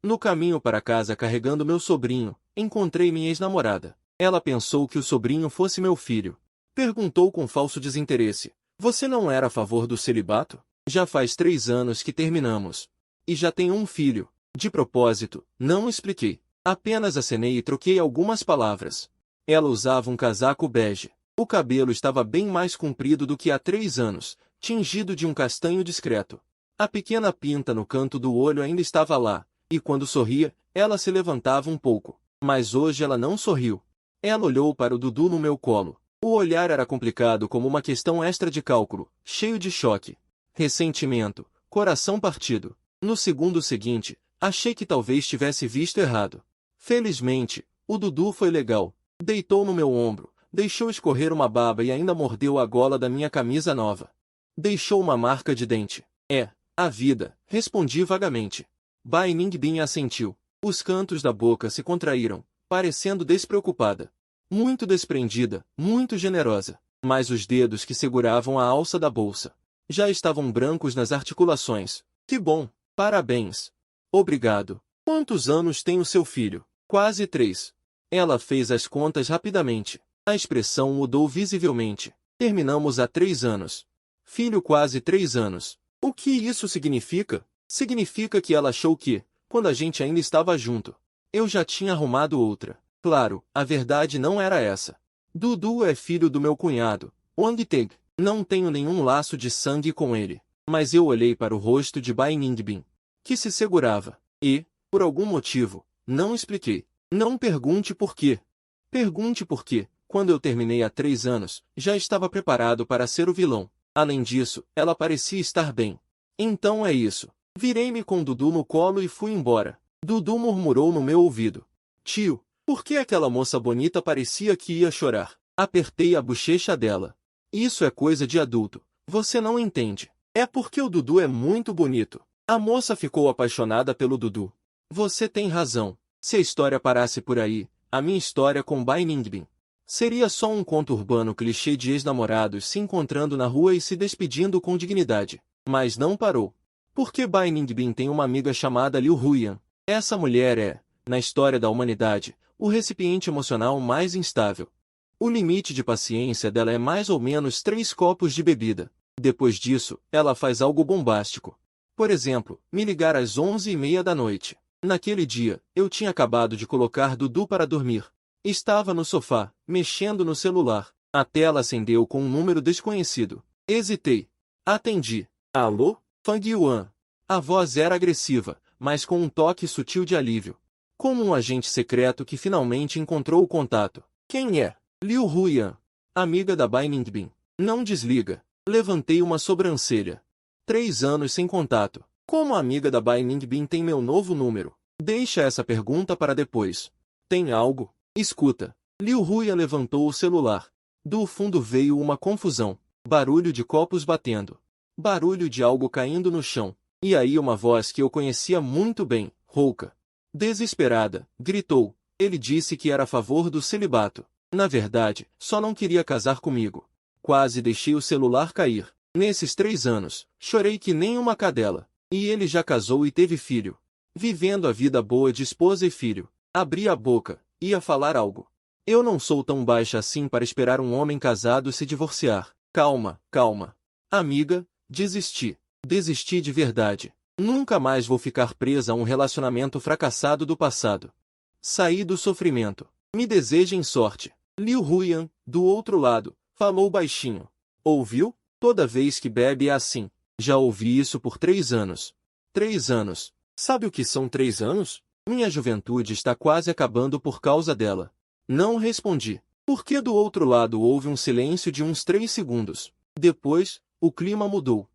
No caminho para casa carregando meu sobrinho, encontrei minha ex-namorada. Ela pensou que o sobrinho fosse meu filho. Perguntou com falso desinteresse: você não era a favor do celibato? Já faz 3 anos que terminamos. E já tenho um filho. De propósito, não expliquei. Apenas acenei e troquei algumas palavras. Ela usava um casaco bege. O cabelo estava bem mais comprido do que há 3 anos, tingido de um castanho discreto. A pequena pinta no canto do olho ainda estava lá, e quando sorria, ela se levantava um pouco. Mas hoje ela não sorriu. Ela olhou para o Dudu no meu colo. O olhar era complicado como uma questão extra de cálculo, cheio de choque, ressentimento, coração partido. No segundo seguinte, achei que talvez tivesse visto errado. Felizmente, o Dudu foi legal. Deitou no meu ombro, deixou escorrer uma baba e ainda mordeu a gola da minha camisa nova. Deixou uma marca de dente. É, a vida, respondi vagamente. Bai Ningbin assentiu. Os cantos da boca se contraíram, parecendo despreocupada. Muito desprendida, muito generosa. Mas os dedos que seguravam a alça da bolsa já estavam brancos nas articulações. Que bom, parabéns. Obrigado. Quantos anos tem o seu filho? Quase 3. Ela fez as contas rapidamente. A expressão mudou visivelmente. Terminamos há 3 anos. Filho quase 3 anos. O que isso significa? Significa que ela achou que, quando a gente ainda estava junto, eu já tinha arrumado outra. Claro, a verdade não era essa. Dudu é filho do meu cunhado, Wang Teg. Não tenho nenhum laço de sangue com ele. Mas eu olhei para o rosto de Bai Ningbin, que se segurava, e, por algum motivo, não expliquei. Não pergunte por quê. Pergunte por quê. Quando eu terminei há 3 anos, já estava preparado para ser o vilão. Além disso, ela parecia estar bem. Então é isso. Virei-me com Dudu no colo e fui embora. Dudu murmurou no meu ouvido: tio, por que aquela moça bonita parecia que ia chorar? Apertei a bochecha dela. Isso é coisa de adulto. Você não entende. É porque o Dudu é muito bonito. A moça ficou apaixonada pelo Dudu. Você tem razão. Se a história parasse por aí, a minha história com Bai Ningbin seria só um conto urbano clichê de ex-namorados se encontrando na rua e se despedindo com dignidade. Mas não parou. Porque Bai Ningbin tem uma amiga chamada Liu Huiyan. Essa mulher é, na história da humanidade, o recipiente emocional mais instável. O limite de paciência dela é mais ou menos 3 copos de bebida. Depois disso, ela faz algo bombástico. Por exemplo, me ligar às 11h30 da noite. Naquele dia, eu tinha acabado de colocar Dudu para dormir. Estava no sofá, mexendo no celular. A tela acendeu com um número desconhecido. Hesitei. Atendi. Alô? Fang Yuan. A voz era agressiva, mas com um toque sutil de alívio. Como um agente secreto que finalmente encontrou o contato. Quem é? Liu Huiyan. Amiga da Bai Ningbin. Não desliga. Levantei uma sobrancelha. 3 anos sem contato. Como a amiga da Bai Ningbin tem meu novo número? Deixa essa pergunta para depois. Tem algo? Escuta. Liu Huiyan levantou o celular. Do fundo veio uma confusão. Barulho de copos batendo. Barulho de algo caindo no chão. E aí uma voz que eu conhecia muito bem, rouca. Desesperada, gritou. Ele disse que era a favor do celibato. Na verdade, só não queria casar comigo. Quase deixei o celular cair. Nesses 3 anos, chorei que nem uma cadela. E ele já casou e teve filho. Vivendo a vida boa de esposa e filho. Abri a boca, ia falar algo. Eu não sou tão baixa assim para esperar um homem casado se divorciar. Calma, calma. Amiga, desisti. Desisti de verdade. Nunca mais vou ficar presa a um relacionamento fracassado do passado. Saí do sofrimento. Me desejem sorte. Liu Huiyan, do outro lado, falou baixinho. Ouviu? Toda vez que bebe é assim. Já ouvi isso por 3 anos. 3 anos. Sabe o que são 3 anos? Minha juventude está quase acabando por causa dela. Não respondi. Porque do outro lado houve um silêncio de uns 3 segundos. Depois, o clima mudou.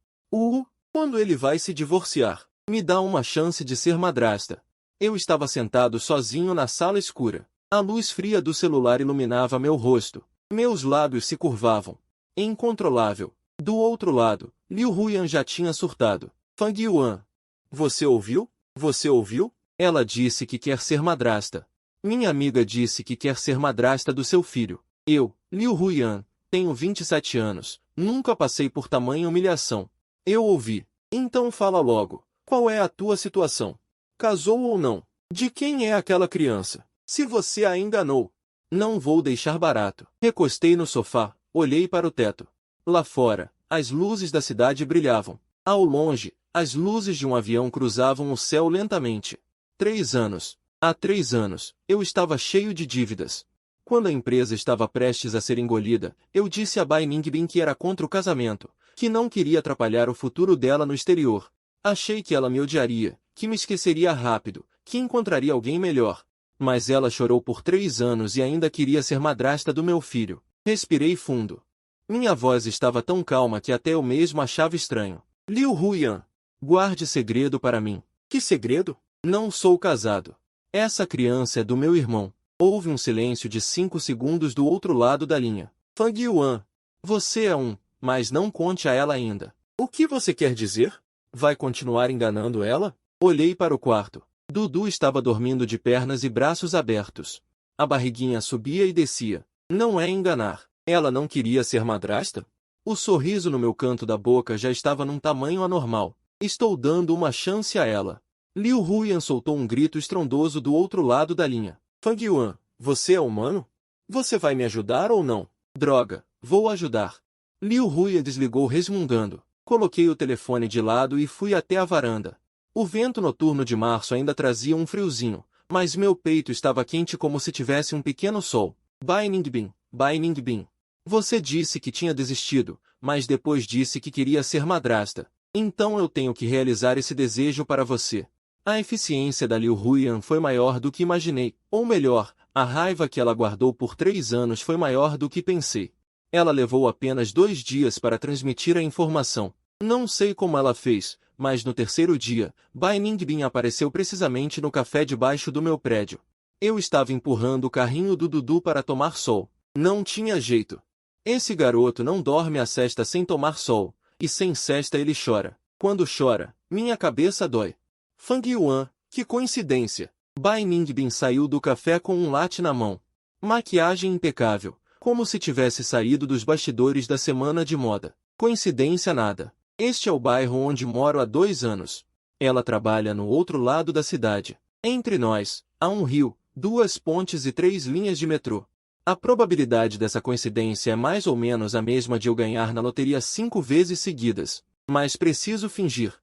Quando ele vai se divorciar? Me dá uma chance de ser madrasta. Eu estava sentado sozinho na sala escura. A luz fria do celular iluminava meu rosto. Meus lábios se curvavam. Incontrolável. Do outro lado, Liu Huiyan já tinha surtado. Fang Yuan. Você ouviu? Você ouviu? Ela disse que quer ser madrasta. Minha amiga disse que quer ser madrasta do seu filho. Eu, Liu Huiyan, tenho 27 anos. Nunca passei por tamanha humilhação. Eu ouvi. Então fala logo. Qual é a tua situação? Casou ou não? De quem é aquela criança? Se você a enganou, não vou deixar barato. Recostei no sofá, olhei para o teto. Lá fora, as luzes da cidade brilhavam. Ao longe, as luzes de um avião cruzavam o céu lentamente. 3 anos. Há 3 anos, eu estava cheio de dívidas. Quando a empresa estava prestes a ser engolida, eu disse a Bai Ningbin que era contra o casamento, que não queria atrapalhar o futuro dela no exterior. Achei que ela me odiaria, que me esqueceria rápido, que encontraria alguém melhor. Mas ela chorou por 3 anos e ainda queria ser madrasta do meu filho. Respirei fundo. Minha voz estava tão calma que até eu mesmo achava estranho. Liu Huyan, guarde segredo para mim. Que segredo? Não sou casado. Essa criança é do meu irmão. Houve um silêncio de 5 segundos do outro lado da linha. Fang Yuan, você é mas não conte a ela ainda. O que você quer dizer? Vai continuar enganando ela? Olhei para o quarto. Dudu estava dormindo de pernas e braços abertos. A barriguinha subia e descia. Não é enganar. Ela não queria ser madrasta? O sorriso no meu canto da boca já estava num tamanho anormal. Estou dando uma chance a ela. Liu Huyan soltou um grito estrondoso do outro lado da linha. Fang Yuan, você é humano? Você vai me ajudar ou não? Droga, vou ajudar. Liu Huyan desligou resmungando. Coloquei o telefone de lado e fui até a varanda. O vento noturno de março ainda trazia um friozinho, mas meu peito estava quente como se tivesse um pequeno sol. Bai Ningbin. Você disse que tinha desistido, mas depois disse que queria ser madrasta. Então eu tenho que realizar esse desejo para você. A eficiência da Liu Huyan foi maior do que imaginei, ou melhor, a raiva que ela guardou por 3 anos foi maior do que pensei. Ela levou apenas 2 dias para transmitir a informação. Não sei como ela fez, mas no terceiro dia, Bai Ningbin apareceu precisamente no café debaixo do meu prédio. Eu estava empurrando o carrinho do Dudu para tomar sol. Não tinha jeito. Esse garoto não dorme a sesta sem tomar sol, e sem sesta ele chora. Quando chora, minha cabeça dói. Fang Yuan, que coincidência. Bai Ningbin saiu do café com um latte na mão. Maquiagem impecável, como se tivesse saído dos bastidores da semana de moda. Coincidência nada. Este é o bairro onde moro há 2 anos. Ela trabalha no outro lado da cidade. Entre nós, há um rio, 2 pontes e 3 linhas de metrô. A probabilidade dessa coincidência é mais ou menos a mesma de eu ganhar na loteria 5 vezes seguidas. Mas preciso fingir.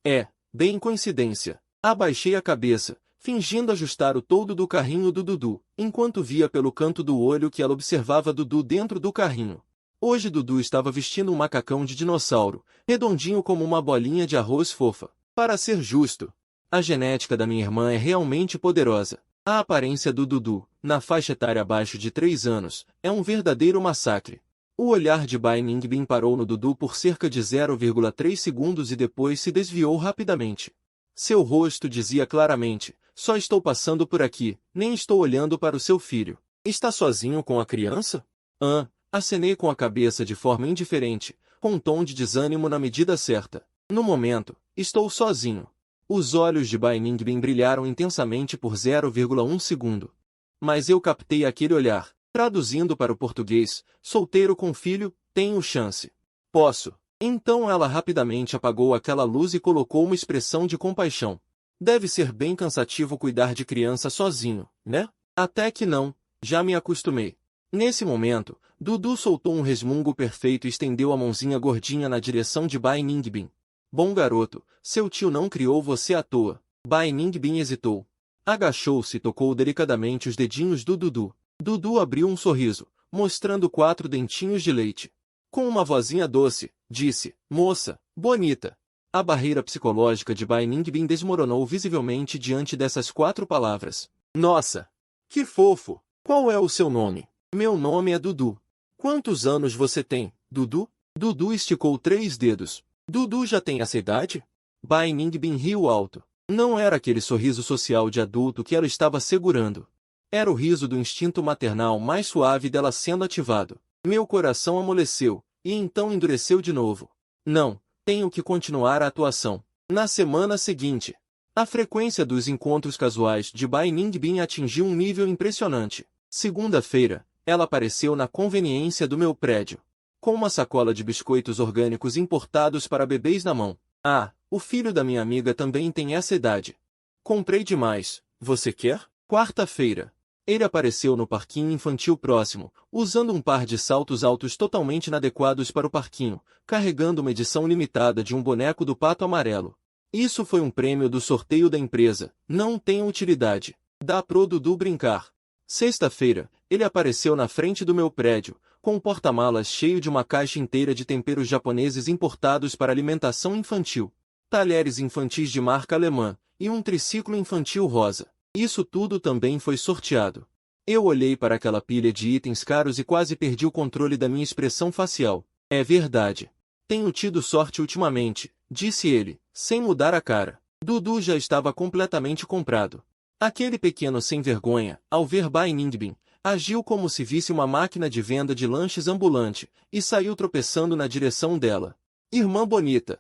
É, bem coincidência. Abaixei a cabeça, fingindo ajustar o toldo do carrinho do Dudu, enquanto via pelo canto do olho que ela observava Dudu dentro do carrinho. Hoje Dudu estava vestindo um macacão de dinossauro, redondinho como uma bolinha de arroz fofa. Para ser justo, a genética da minha irmã é realmente poderosa. A aparência do Dudu, na faixa etária abaixo de 3 anos, é um verdadeiro massacre. O olhar de Bai Ningbin parou no Dudu por cerca de 0,3 segundos e depois se desviou rapidamente. Seu rosto dizia claramente, só estou passando por aqui, nem estou olhando para o seu filho. Está sozinho com a criança? Acenei com a cabeça de forma indiferente, com um tom de desânimo na medida certa. No momento, estou sozinho. Os olhos de Bai Ningbin brilharam intensamente por 0,1 segundo. Mas eu captei aquele olhar. Traduzindo para o português, solteiro com filho, tenho chance. Posso. Então ela rapidamente apagou aquela luz e colocou uma expressão de compaixão. Deve ser bem cansativo cuidar de criança sozinho, né? Até que não, já me acostumei. Nesse momento, Dudu soltou um resmungo perfeito e estendeu a mãozinha gordinha na direção de Bai Ningbin. Bom garoto, seu tio não criou você à toa. Bai Ningbin hesitou. Agachou-se e tocou delicadamente os dedinhos do Dudu. Dudu abriu um sorriso, mostrando 4 dentinhos de leite. Com uma vozinha doce, disse, moça, bonita. A barreira psicológica de Bai Ningbin desmoronou visivelmente diante dessas 4 palavras. Nossa! Que fofo! Qual é o seu nome? Meu nome é Dudu. Quantos anos você tem, Dudu? Dudu esticou 3 dedos. Dudu já tem essa idade? Bai Ningbin riu alto. Não era aquele sorriso social de adulto que ela estava segurando. Era o riso do instinto maternal mais suave dela sendo ativado. Meu coração amoleceu, e então endureceu de novo. Não, tenho que continuar a atuação. Na semana seguinte, a frequência dos encontros casuais de Bai Ningbin atingiu um nível impressionante. Segunda-feira, ela apareceu na conveniência do meu prédio, com uma sacola de biscoitos orgânicos importados para bebês na mão. Ah, o filho da minha amiga também tem essa idade. Comprei demais. Você quer? Quarta-feira. Ele apareceu no parquinho infantil próximo, usando um par de saltos altos totalmente inadequados para o parquinho, carregando uma edição limitada de um boneco do Pato Amarelo. Isso foi um prêmio do sorteio da empresa. Não tem utilidade. Dá pro Dudu brincar. Sexta-feira, ele apareceu na frente do meu prédio, com um porta-malas cheio de uma caixa inteira de temperos japoneses importados para alimentação infantil, talheres infantis de marca alemã e um triciclo infantil rosa. Isso tudo também foi sorteado. Eu olhei para aquela pilha de itens caros e quase perdi o controle da minha expressão facial. É verdade. Tenho tido sorte ultimamente, disse ele, sem mudar a cara. Dudu já estava completamente comprado. Aquele pequeno sem-vergonha, ao ver Bai Ningbin, agiu como se visse uma máquina de venda de lanches ambulante, e saiu tropeçando na direção dela. Irmã bonita,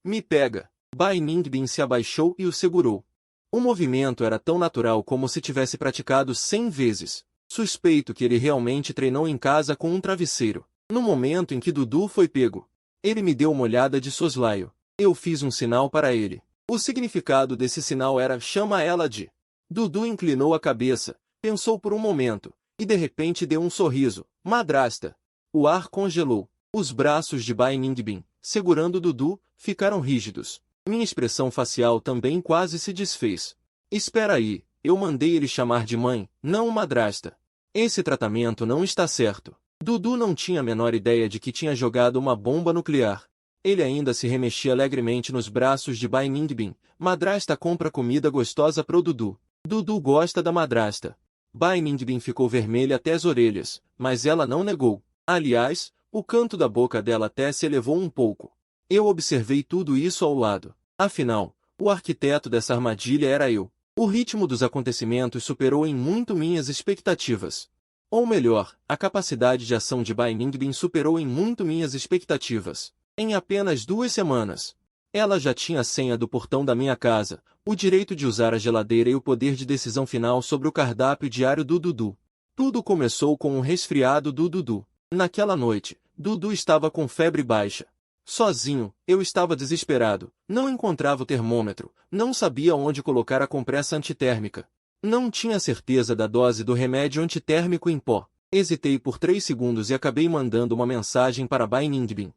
me pega. Bai Ningbin se abaixou e o segurou. O movimento era tão natural como se tivesse praticado 100 vezes. Suspeito que ele realmente treinou em casa com um travesseiro. No momento em que Dudu foi pego, ele me deu uma olhada de soslaio. Eu fiz um sinal para ele. O significado desse sinal era chama ela de. Dudu inclinou a cabeça, pensou por um momento, e de repente deu um sorriso. Madrasta. O ar congelou. Os braços de Bai Ningbin, segurando Dudu, ficaram rígidos. Minha expressão facial também quase se desfez. Espera aí, eu mandei ele chamar de mãe, não madrasta. Esse tratamento não está certo. Dudu não tinha a menor ideia de que tinha jogado uma bomba nuclear. Ele ainda se remexia alegremente nos braços de Bai Ningbin. Madrasta compra comida gostosa pro Dudu. Dudu gosta da madrasta. Bai Ningbin ficou vermelha até as orelhas, mas ela não negou. Aliás, o canto da boca dela até se elevou um pouco. Eu observei tudo isso ao lado. Afinal, o arquiteto dessa armadilha era eu. O ritmo dos acontecimentos superou em muito minhas expectativas. Ou melhor, a capacidade de ação de Bai Ningbin superou em muito minhas expectativas. Em apenas 2 semanas, ela já tinha a senha do portão da minha casa, o direito de usar a geladeira e o poder de decisão final sobre o cardápio diário do Dudu. Tudo começou com um resfriado do Dudu. Naquela noite, Dudu estava com febre baixa. Sozinho, eu estava desesperado, não encontrava o termômetro, não sabia onde colocar a compressa antitérmica. Não tinha certeza da dose do remédio antitérmico em pó. Hesitei por 3 segundos e acabei mandando uma mensagem para Bai Ningbin.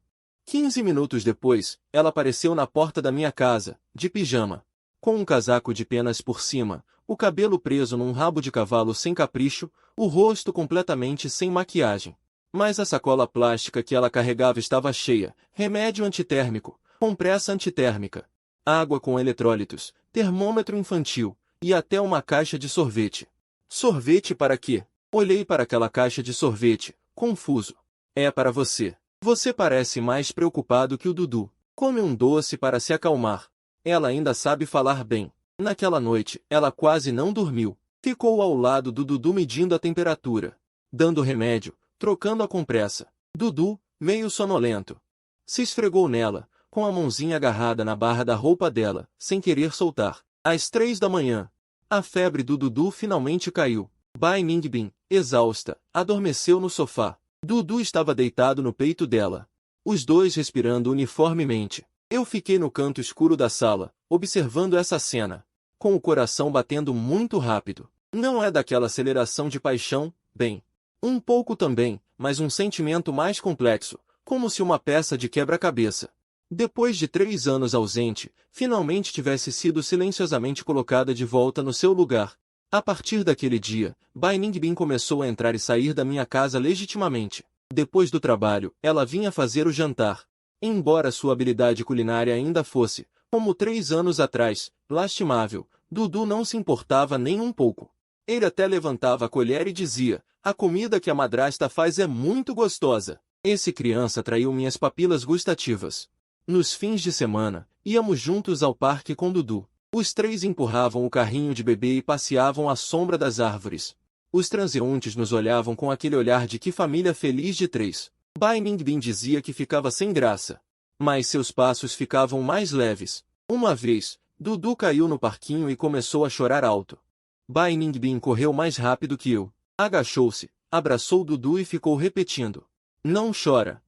15 minutos depois, ela apareceu na porta da minha casa, de pijama. Com um casaco de penas por cima, o cabelo preso num rabo de cavalo sem capricho, o rosto completamente sem maquiagem. Mas a sacola plástica que ela carregava estava cheia, remédio antitérmico, compressa antitérmica, água com eletrólitos, termômetro infantil, e até uma caixa de sorvete. Sorvete para quê? Olhei para aquela caixa de sorvete, confuso. É para você. Você parece mais preocupado que o Dudu. Come um doce para se acalmar. Ela ainda sabe falar bem. Naquela noite, ela quase não dormiu. Ficou ao lado do Dudu medindo a temperatura, dando remédio, trocando a compressa. Dudu, meio sonolento, se esfregou nela, com a mãozinha agarrada na barra da roupa dela, sem querer soltar. Às 3 da manhã, a febre do Dudu finalmente caiu. Bai Ningbin, exausta, adormeceu no sofá. Dudu estava deitado no peito dela. Os dois respirando uniformemente. Eu fiquei no canto escuro da sala, observando essa cena, com o coração batendo muito rápido. Não é daquela aceleração de paixão, bem. Um pouco também, mas um sentimento mais complexo, como se uma peça de quebra-cabeça, depois de 3 anos ausente, finalmente tivesse sido silenciosamente colocada de volta no seu lugar. A partir daquele dia, Bai Ningbin começou a entrar e sair da minha casa legitimamente. Depois do trabalho, ela vinha fazer o jantar. Embora sua habilidade culinária ainda fosse, como 3 anos atrás, lastimável, Dudu não se importava nem um pouco. Ele até levantava a colher e dizia: a comida que a madrasta faz é muito gostosa. Esse criança atraiu minhas papilas gustativas. Nos fins de semana, íamos juntos ao parque com Dudu. Os 3 empurravam o carrinho de bebê e passeavam à sombra das árvores. Os transeuntes nos olhavam com aquele olhar de que família feliz de 3. Bai Ningbin dizia que ficava sem graça. Mas seus passos ficavam mais leves. Uma vez, Dudu caiu no parquinho e começou a chorar alto. Bai Ningbin correu mais rápido que eu. Agachou-se, abraçou Dudu e ficou repetindo: não chora,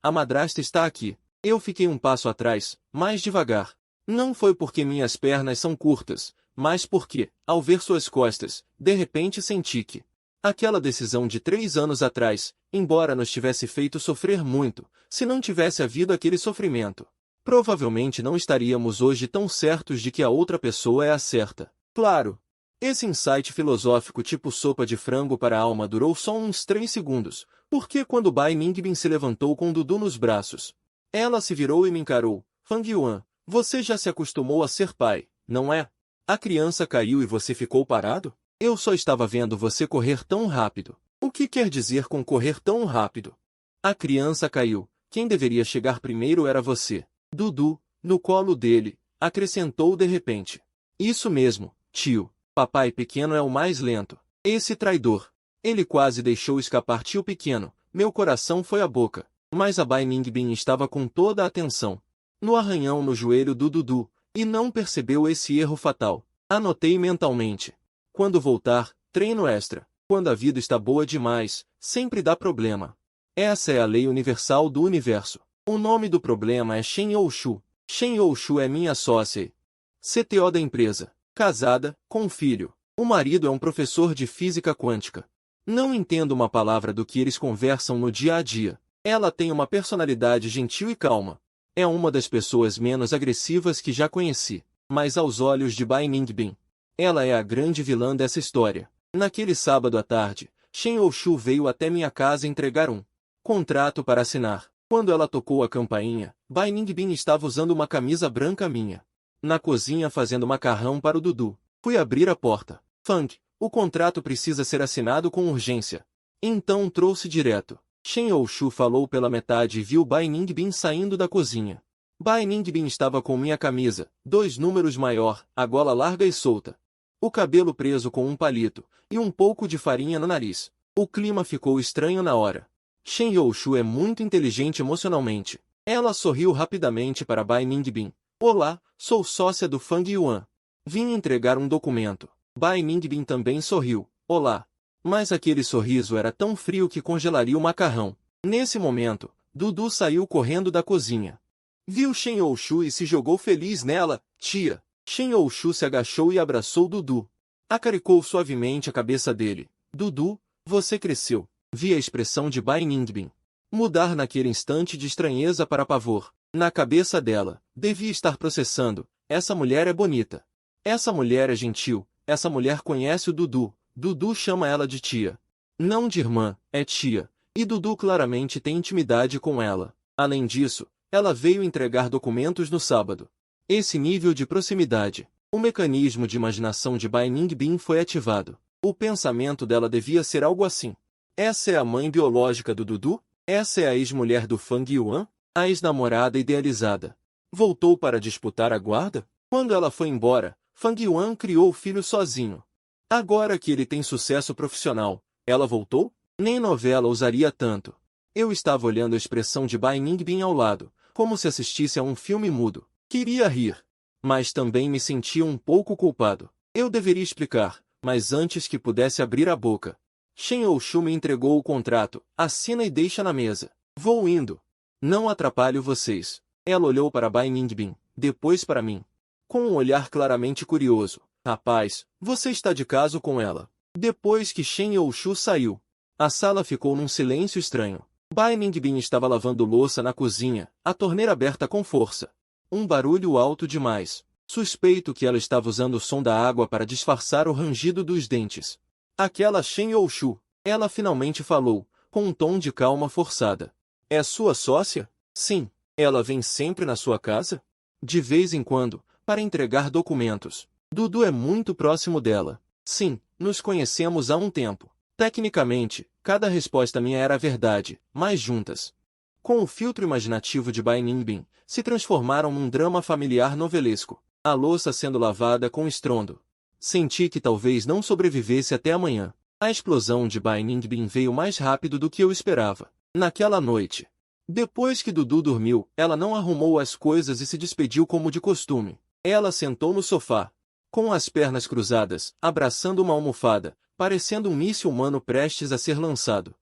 a madrasta está aqui. Eu fiquei um passo atrás, mais devagar. Não foi porque minhas pernas são curtas, mas porque, ao ver suas costas, de repente senti que aquela decisão de 3 anos atrás, embora nos tivesse feito sofrer muito, se não tivesse havido aquele sofrimento, provavelmente não estaríamos hoje tão certos de que a outra pessoa é a certa. Claro, esse insight filosófico tipo sopa de frango para a alma durou só uns 3 segundos, porque quando Bai Ningbin se levantou com Dudu nos braços, ela se virou e me encarou. Fang Yuan, você já se acostumou a ser pai, não é? A criança caiu e você ficou parado? Eu só estava vendo você correr tão rápido. O que quer dizer com correr tão rápido? A criança caiu. Quem deveria chegar primeiro era você. Dudu, no colo dele, acrescentou de repente. Isso mesmo, tio. Papai pequeno é o mais lento. Esse traidor. Ele quase deixou escapar tio pequeno. Meu coração foi à boca. Mas a Bai Ningbin estava com toda a atenção no arranhão no joelho do Dudu, e não percebeu esse erro fatal. Anotei mentalmente. Quando voltar, treino extra. Quando a vida está boa demais, sempre dá problema. Essa é a lei universal do universo. O nome do problema é Shen Youshu. Shen Youshu é minha sócia. CTO da empresa. Casada, com filho. O marido é um professor de física quântica. Não entendo uma palavra do que eles conversam no dia a dia. Ela tem uma personalidade gentil e calma. É uma das pessoas menos agressivas que já conheci, mas aos olhos de Bai Ningbin, ela é a grande vilã dessa história. Naquele sábado à tarde, Shen Youshu veio até minha casa entregar um contrato para assinar. Quando ela tocou a campainha, Bai Ningbin estava usando uma camisa branca minha, na cozinha fazendo macarrão para o Dudu. Fui abrir a porta. Fang, o contrato precisa ser assinado com urgência. Então trouxe direto. Shen Youshu falou pela metade e viu Bai Ningbin saindo da cozinha. Bai Ningbin estava com minha camisa, 2 números maior, a gola larga e solta, o cabelo preso com um palito, e um pouco de farinha no nariz. O clima ficou estranho na hora. Shen Youshu é muito inteligente emocionalmente. Ela sorriu rapidamente para Bai Ningbin. Olá, sou sócia do Fang Yuan. Vim entregar um documento. Bai Ningbin também sorriu. Olá. Mas aquele sorriso era tão frio que congelaria o macarrão. Nesse momento, Dudu saiu correndo da cozinha. Viu Shen Youshu e se jogou feliz nela. Tia. Shen Youshu se agachou e abraçou Dudu. Acaricou suavemente a cabeça dele. Dudu, você cresceu. Vi a expressão de Bai Ningbin mudar naquele instante de estranheza para pavor. Na cabeça dela, devia estar processando. Essa mulher é bonita. Essa mulher é gentil. Essa mulher conhece o Dudu. Dudu chama ela de tia. Não de irmã, é tia. E Dudu claramente tem intimidade com ela. Além disso, ela veio entregar documentos no sábado. Esse nível de proximidade. O mecanismo de imaginação de Bai Ningbin foi ativado. O pensamento dela devia ser algo assim. Essa é a mãe biológica do Dudu? Essa é a ex-mulher do Fang Yuan? A ex-namorada idealizada. Voltou para disputar a guarda? Quando ela foi embora, Fang Yuan criou o filho sozinho. Agora que ele tem sucesso profissional, ela voltou? Nem novela usaria tanto. Eu estava olhando a expressão de Bai Ningbin ao lado, como se assistisse a um filme mudo. Queria rir, mas também me sentia um pouco culpado. Eu deveria explicar, mas antes que pudesse abrir a boca, Shen Youshu me entregou o contrato. Assina e deixa na mesa. Vou indo. Não atrapalho vocês. Ela olhou para Bai Ningbin, depois para mim, com um olhar claramente curioso. Rapaz, você está de caso com ela. Depois que Shen Youshu saiu, a sala ficou num silêncio estranho. Bai Ningbin estava lavando louça na cozinha, a torneira aberta com força. Um barulho alto demais. Suspeito que ela estava usando o som da água para disfarçar o rangido dos dentes. Aquela Shen Youshu, ela finalmente falou, com um tom de calma forçada. É sua sócia? Sim. Ela vem sempre na sua casa? De vez em quando, para entregar documentos. Dudu é muito próximo dela. Sim, nos conhecemos há um tempo. Tecnicamente, cada resposta minha era verdade, mas juntas, com o filtro imaginativo de Bai Ningbin, se transformaram num drama familiar novelesco. A louça sendo lavada com estrondo. Senti que talvez não sobrevivesse até amanhã. A explosão de Bai Ningbin veio mais rápido do que eu esperava. Naquela noite, depois que Dudu dormiu, ela não arrumou as coisas e se despediu como de costume. Ela sentou no sofá, com as pernas cruzadas, abraçando uma almofada, parecendo um míssil humano prestes a ser lançado.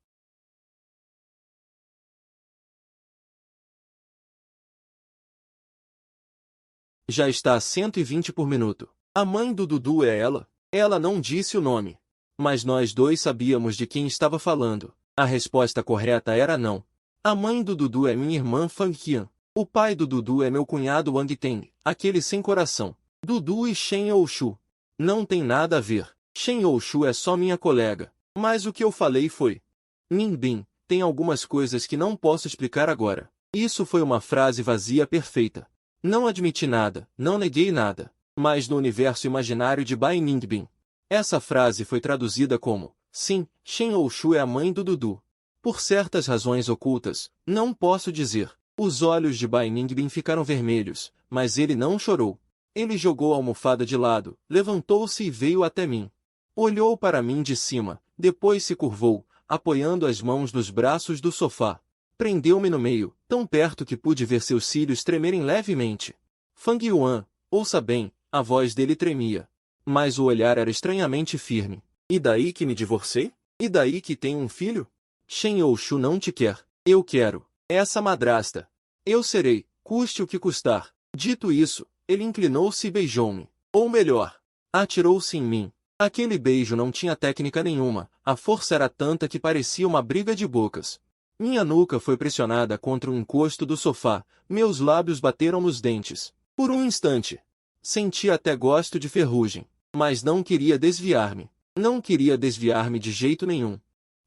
Já está a 120 por minuto. A mãe do Dudu é ela? Ela não disse o nome. Mas nós dois sabíamos de quem estava falando. A resposta correta era não. A mãe do Dudu é minha irmã Fang Qian. O pai do Dudu é meu cunhado Wang Teng, aquele sem coração. Dudu e Shen Youshu. Não tem nada a ver. Shen Youshu é só minha colega. Mas o que eu falei foi: Ningbin, tem algumas coisas que não posso explicar agora. Isso foi uma frase vazia perfeita. Não admiti nada, não neguei nada. Mas no universo imaginário de Bai Ningbin, essa frase foi traduzida como: sim, Shen Youshu é a mãe do Dudu. Por certas razões ocultas, não posso dizer. Os olhos de Bai Ningbin ficaram vermelhos, mas ele não chorou. Ele jogou a almofada de lado, levantou-se e veio até mim. Olhou para mim de cima, depois se curvou, apoiando as mãos nos braços do sofá. Prendeu-me no meio, tão perto que pude ver seus cílios tremerem levemente. Fang Yuan, ouça bem, a voz dele tremia. Mas o olhar era estranhamente firme. E daí que me divorciei? E daí que tenho um filho? Shen Youshu não te quer. Eu quero. Essa madrasta. Eu serei, custe o que custar. Dito isso, ele inclinou-se e beijou-me. Ou melhor, atirou-se em mim. Aquele beijo não tinha técnica nenhuma, a força era tanta que parecia uma briga de bocas. Minha nuca foi pressionada contra o encosto do sofá, meus lábios bateram nos dentes. Por um instante, senti até gosto de ferrugem, mas não queria desviar-me. Não queria desviar-me de jeito nenhum.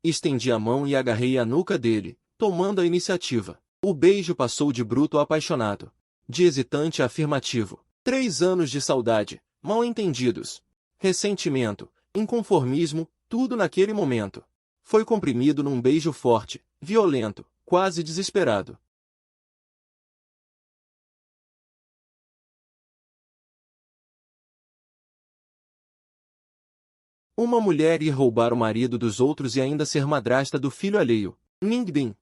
Estendi a mão e agarrei a nuca dele, tomando a iniciativa. O beijo passou de bruto a apaixonado, de hesitante a afirmativo. 3 anos de saudade, mal-entendidos, ressentimento, inconformismo, tudo naquele momento. Foi comprimido num beijo forte, violento, quase desesperado. Uma mulher ir roubar o marido dos outros e ainda ser madrasta do filho alheio. Ningbin.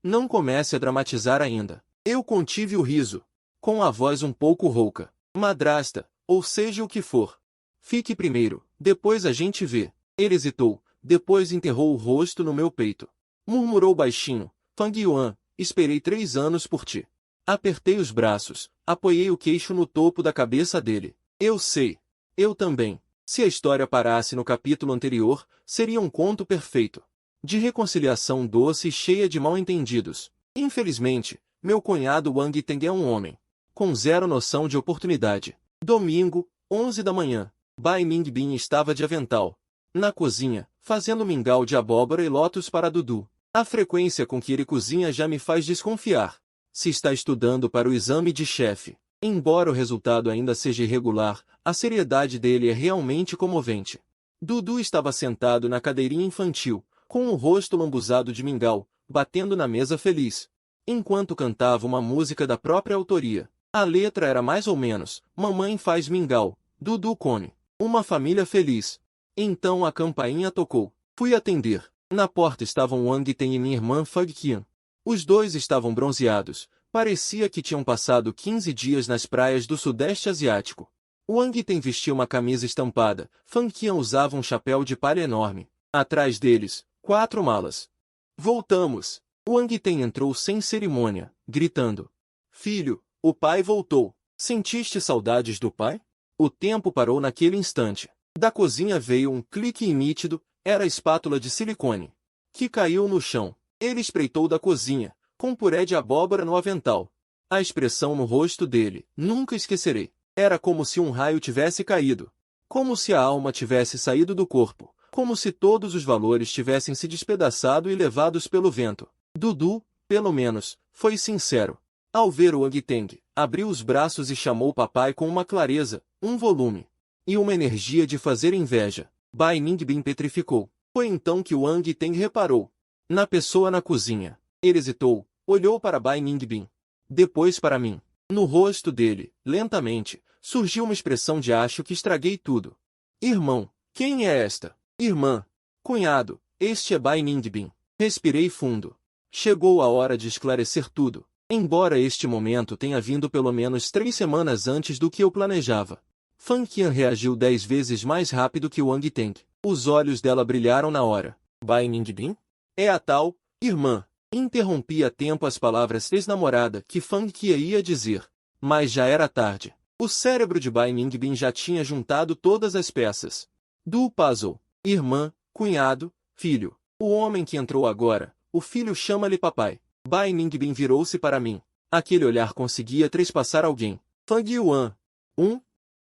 Não comece a dramatizar ainda. Eu contive o riso, com a voz um pouco rouca. Madrasta, ou seja o que for. Fique primeiro, depois a gente vê. Ele hesitou, depois enterrou o rosto no meu peito. Murmurou baixinho: Fang Yuan, esperei 3 anos por ti. Apertei os braços, apoiei o queixo no topo da cabeça dele. Eu sei. Eu também. Se a história parasse no capítulo anterior, seria um conto perfeito. De reconciliação doce e cheia de mal-entendidos. Infelizmente, meu cunhado Wang Teng é um homem com zero noção de oportunidade. Domingo, 11 da manhã. Bai Ningbin estava de avental. Na cozinha, fazendo mingau de abóbora e lótus para Dudu. A frequência com que ele cozinha já me faz desconfiar. Se está estudando para o exame de chefe. Embora o resultado ainda seja irregular, a seriedade dele é realmente comovente. Dudu estava sentado na cadeirinha infantil, com o rosto lambuzado de mingau, batendo na mesa feliz, enquanto cantava uma música da própria autoria. A letra era mais ou menos: mamãe faz mingau, Dudu come. Uma família feliz. Então a campainha tocou. Fui atender. Na porta estavam Wang Teng e minha irmã Fang Qian. Os dois estavam bronzeados. Parecia que tinham passado 15 dias nas praias do Sudeste Asiático. Wang Teng vestia uma camisa estampada. Fang Qian usava um chapéu de palha enorme. Atrás deles, 4 malas. Voltamos. Wang Teng entrou sem cerimônia, gritando: Filho, o pai voltou. Sentiste saudades do pai? O tempo parou naquele instante. Da cozinha veio um clique nítido, era a espátula de silicone, que caiu no chão. Ele espreitou da cozinha, com puré de abóbora no avental. A expressão no rosto dele, nunca esquecerei. Era como se um raio tivesse caído. Como se a alma tivesse saído do corpo. Como se todos os valores tivessem se despedaçado e levados pelo vento. Dudu, pelo menos, foi sincero. Ao ver o Wang Teng, abriu os braços e chamou papai com uma clareza, um volume e uma energia de fazer inveja. Bai Ningbin petrificou. Foi então que Wang Teng reparou na pessoa na cozinha. Ele hesitou, olhou para Bai Ningbin, depois para mim. No rosto dele, lentamente, surgiu uma expressão de acho que estraguei tudo. Irmão, quem é esta? Irmã. Cunhado, este é Bai Ningbin. Respirei fundo. Chegou a hora de esclarecer tudo. Embora este momento tenha vindo pelo menos 3 semanas antes do que eu planejava. Fang Qian reagiu 10 vezes mais rápido que Wang Teng. Os olhos dela brilharam na hora. Bai Ningbin? É a tal, irmã. Interrompi a tempo as palavras ex-namorada que Fang Qian ia dizer. Mas já era tarde. O cérebro de Bai Ningbin já tinha juntado todas as peças do puzzle. Irmã, cunhado, filho. O homem que entrou agora, o filho chama-lhe papai. Bai Ningbin virou-se para mim. Aquele olhar conseguia trespassar alguém. Fang Yuan.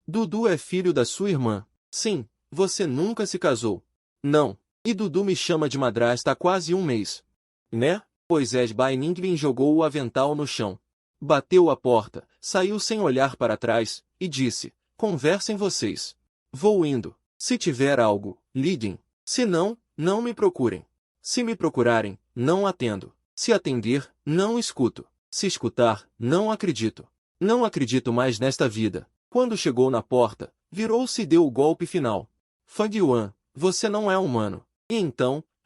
Dudu é filho da sua irmã. Sim, você nunca se casou. Não. E Dudu me chama de madrasta há quase um mês. Né? Pois é, Bai Ningbin jogou o avental no chão. Bateu a porta, saiu sem olhar para trás, e disse, conversem vocês. Vou indo. Se tiver algo, liguem. Se não, não me procurem. Se me procurarem, não atendo. Se atender, não escuto. Se escutar, não acredito. Não acredito mais nesta vida. Quando chegou na porta, virou-se e deu o golpe final. Fang Yuan, você não é humano. E então, ***.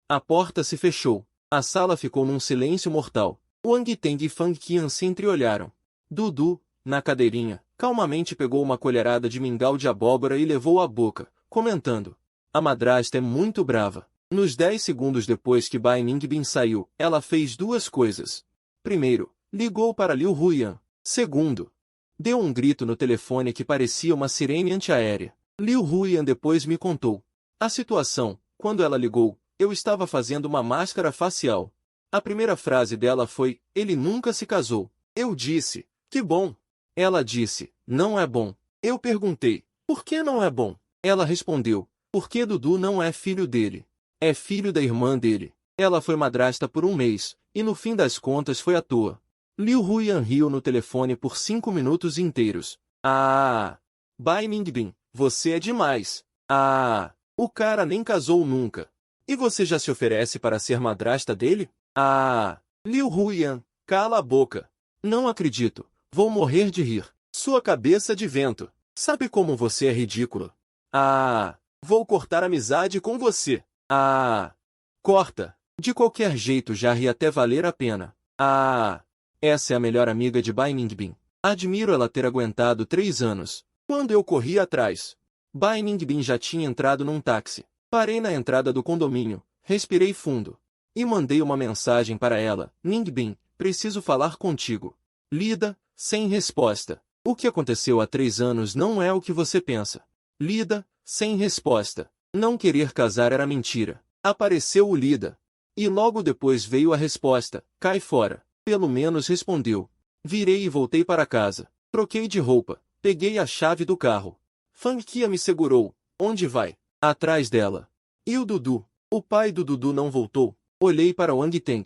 A porta se fechou. A sala ficou num silêncio mortal. Wang Teng e Fang Qian se entreolharam. Dudu, na cadeirinha, calmamente pegou uma colherada de mingau de abóbora e levou à boca, comentando. A madrasta é muito brava. Nos 10 segundos depois que Bai Ningbin saiu, ela fez duas coisas. Primeiro, ligou para Liu Huyan. Segundo, deu um grito no telefone que parecia uma sirene antiaérea. Liu Huyan depois me contou. A situação, quando ela ligou, eu estava fazendo uma máscara facial. A primeira frase dela foi, ele nunca se casou. Eu disse, que bom. Ela disse, não é bom. Eu perguntei, por que não é bom? Ela respondeu, porque Dudu não é filho dele. É filho da irmã dele. Ela foi madrasta por um mês, e no fim das contas foi à toa. Liu Huyan riu no telefone por 5 minutos inteiros. Ah! Bai Ningbin, você é demais. Ah! O cara nem casou nunca. E você já se oferece para ser madrasta dele? Ah! Liu Huyan, cala a boca. Não acredito. Vou morrer de rir. Sua cabeça de vento. Sabe como você é ridículo? Ah! Vou cortar amizade com você. Ah! Corta. De qualquer jeito já ri até valer a pena. Ah! Essa é a melhor amiga de Bai Ningbin. Admiro ela ter aguentado 3 anos. Quando eu corri atrás, Bai Ningbin já tinha entrado num táxi. Parei na entrada do condomínio, respirei fundo. E mandei uma mensagem para ela. Ningbin, preciso falar contigo. Lida, sem resposta. O que aconteceu há 3 anos não é o que você pensa. Lida, sem resposta. Não querer casar era mentira. Apareceu o Lida. E logo depois veio a resposta. Cai fora. Pelo menos respondeu. Virei e voltei para casa. Troquei de roupa. Peguei a chave do carro. Fang Qian me segurou. Onde vai? Atrás dela. E o Dudu? O pai do Dudu não voltou. Olhei para Wang Teng.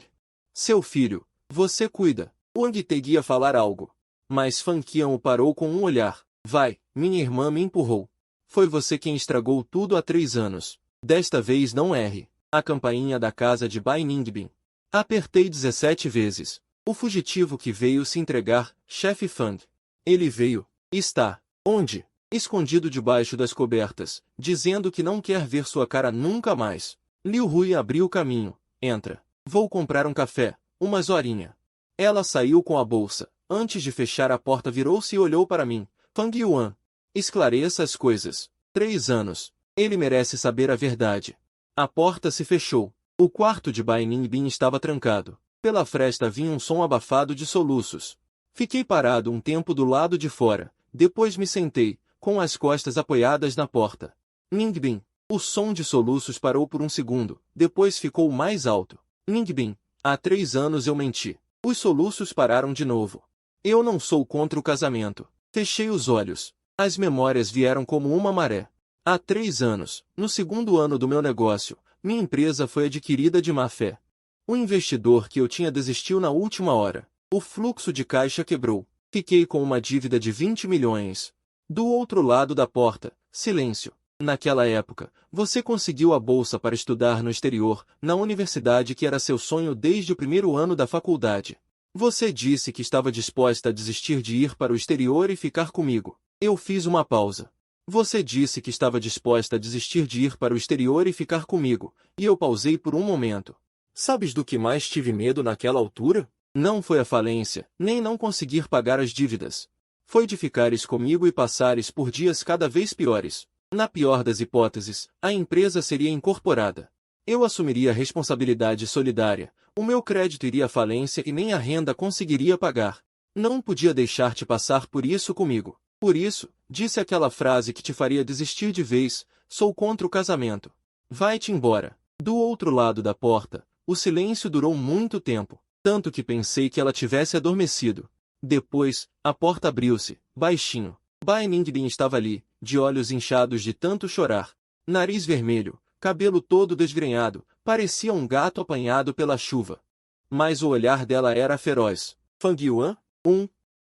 Seu filho, você cuida. Wang Teng ia falar algo. Mas Fang Qian o parou com um olhar. Vai, minha irmã me empurrou. Foi você quem estragou tudo há 3 anos. Desta vez não erre. A campainha da casa de Bai Ningbin. Apertei 17 vezes. O fugitivo que veio se entregar, chefe Fang. Ele veio. Está. Onde? Escondido debaixo das cobertas, dizendo que não quer ver sua cara nunca mais. Liu Hui abriu o caminho. Entra. Vou comprar um café. Umas horinha. Ela saiu com a bolsa. Antes de fechar a porta virou-se e olhou para mim. Fang Yuan. Esclareça as coisas. 3 anos. Ele merece saber a verdade. A porta se fechou. O quarto de Bai Ningbin estava trancado. Pela fresta vinha um som abafado de soluços. Fiquei parado um tempo do lado de fora. Depois me sentei, com as costas apoiadas na porta. Ningbin. O som de soluços parou por um segundo, depois ficou mais alto. Ningbin. Há 3 anos eu menti. Os soluços pararam de novo. Eu não sou contra o casamento. Fechei os olhos. As memórias vieram como uma maré. Há 3 anos, no 2º ano do meu negócio, minha empresa foi adquirida de má fé. O investidor que eu tinha desistiu na última hora. O fluxo de caixa quebrou. Fiquei com uma dívida de 20 milhões. Do outro lado da porta, silêncio. Naquela época, você conseguiu a bolsa para estudar no exterior, na universidade que era seu sonho desde o 1º ano da faculdade. Você disse que estava disposta a desistir de ir para o exterior e ficar comigo. Eu fiz uma pausa. Você disse que estava disposta a desistir de ir para o exterior e ficar comigo, e eu pausei por um momento. Sabes do que mais tive medo naquela altura? Não foi a falência, nem não conseguir pagar as dívidas. Foi de ficares comigo e passares por dias cada vez piores. Na pior das hipóteses, a empresa seria incorporada. Eu assumiria a responsabilidade solidária, o meu crédito iria à falência e nem a renda conseguiria pagar. Não podia deixar-te passar por isso comigo. Por isso, disse aquela frase que te faria desistir de vez: sou contra o casamento. Vai-te embora. Do outro lado da porta, o silêncio durou muito tempo, tanto que pensei que ela tivesse adormecido. Depois, a porta abriu-se, baixinho. Bai Ningbin estava ali, de olhos inchados de tanto chorar. Nariz vermelho, cabelo todo desgrenhado, parecia um gato apanhado pela chuva. Mas o olhar dela era feroz. Fang Yuan?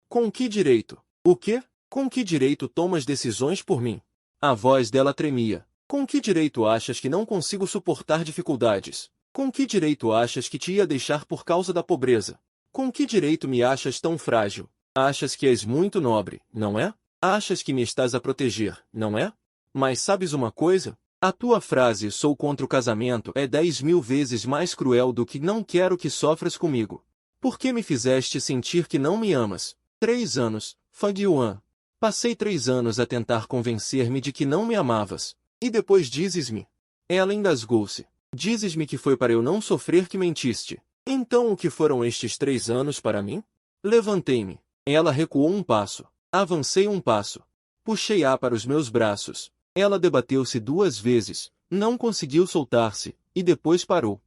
Com que direito? O quê? Com que direito tomas decisões por mim? A voz dela tremia. Com que direito achas que não consigo suportar dificuldades? Com que direito achas que te ia deixar por causa da pobreza? Com que direito me achas tão frágil? Achas que és muito nobre, não é? Achas que me estás a proteger, não é? Mas sabes uma coisa? A tua frase "sou contra o casamento" é 10.000 vezes mais cruel do que "não quero que sofras comigo". Por que me fizeste sentir que não me amas? 3 anos, Fang Yuan. Passei 3 anos a tentar convencer-me de que não me amavas. E depois dizes-me. Ela engasgou-se. Dizes-me que foi para eu não sofrer que mentiste. Então o que foram estes 3 anos para mim? Levantei-me. Ela recuou um passo. Avancei um passo. Puxei-a para os meus braços. Ela debateu-se 2 vezes, não conseguiu soltar-se, e depois parou.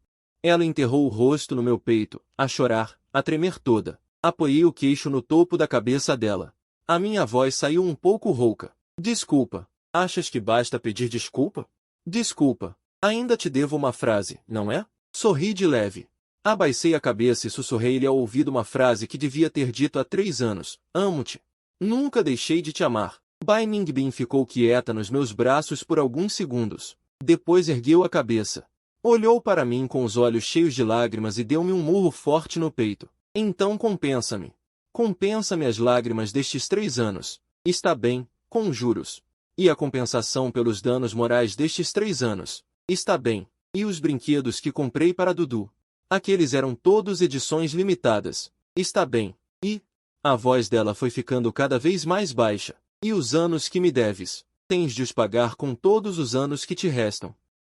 Ela enterrou o rosto no meu peito, a chorar, a tremer toda. Apoiei o queixo no topo da cabeça dela. A minha voz saiu um pouco rouca. Desculpa. Achas que basta pedir desculpa? Desculpa. Ainda te devo uma frase, não é? Sorri de leve. Abaixei a cabeça e sussurrei-lhe ao ouvido uma frase que devia ter dito há 3 anos. Amo-te. Nunca deixei de te amar. Bai Ningbin ficou quieta nos meus braços por alguns segundos. Depois ergueu a cabeça. Olhou para mim com os olhos cheios de lágrimas e deu-me um murro forte no peito. Então compensa-me. Compensa-me as lágrimas destes 3 anos. Está bem, com juros. E a compensação pelos danos morais destes 3 anos. Está bem. E os brinquedos que comprei para Dudu. Aqueles eram todos edições limitadas. Está bem. E... A voz dela foi ficando cada vez mais baixa. E os anos que me deves? Tens de os pagar com todos os anos que te restam.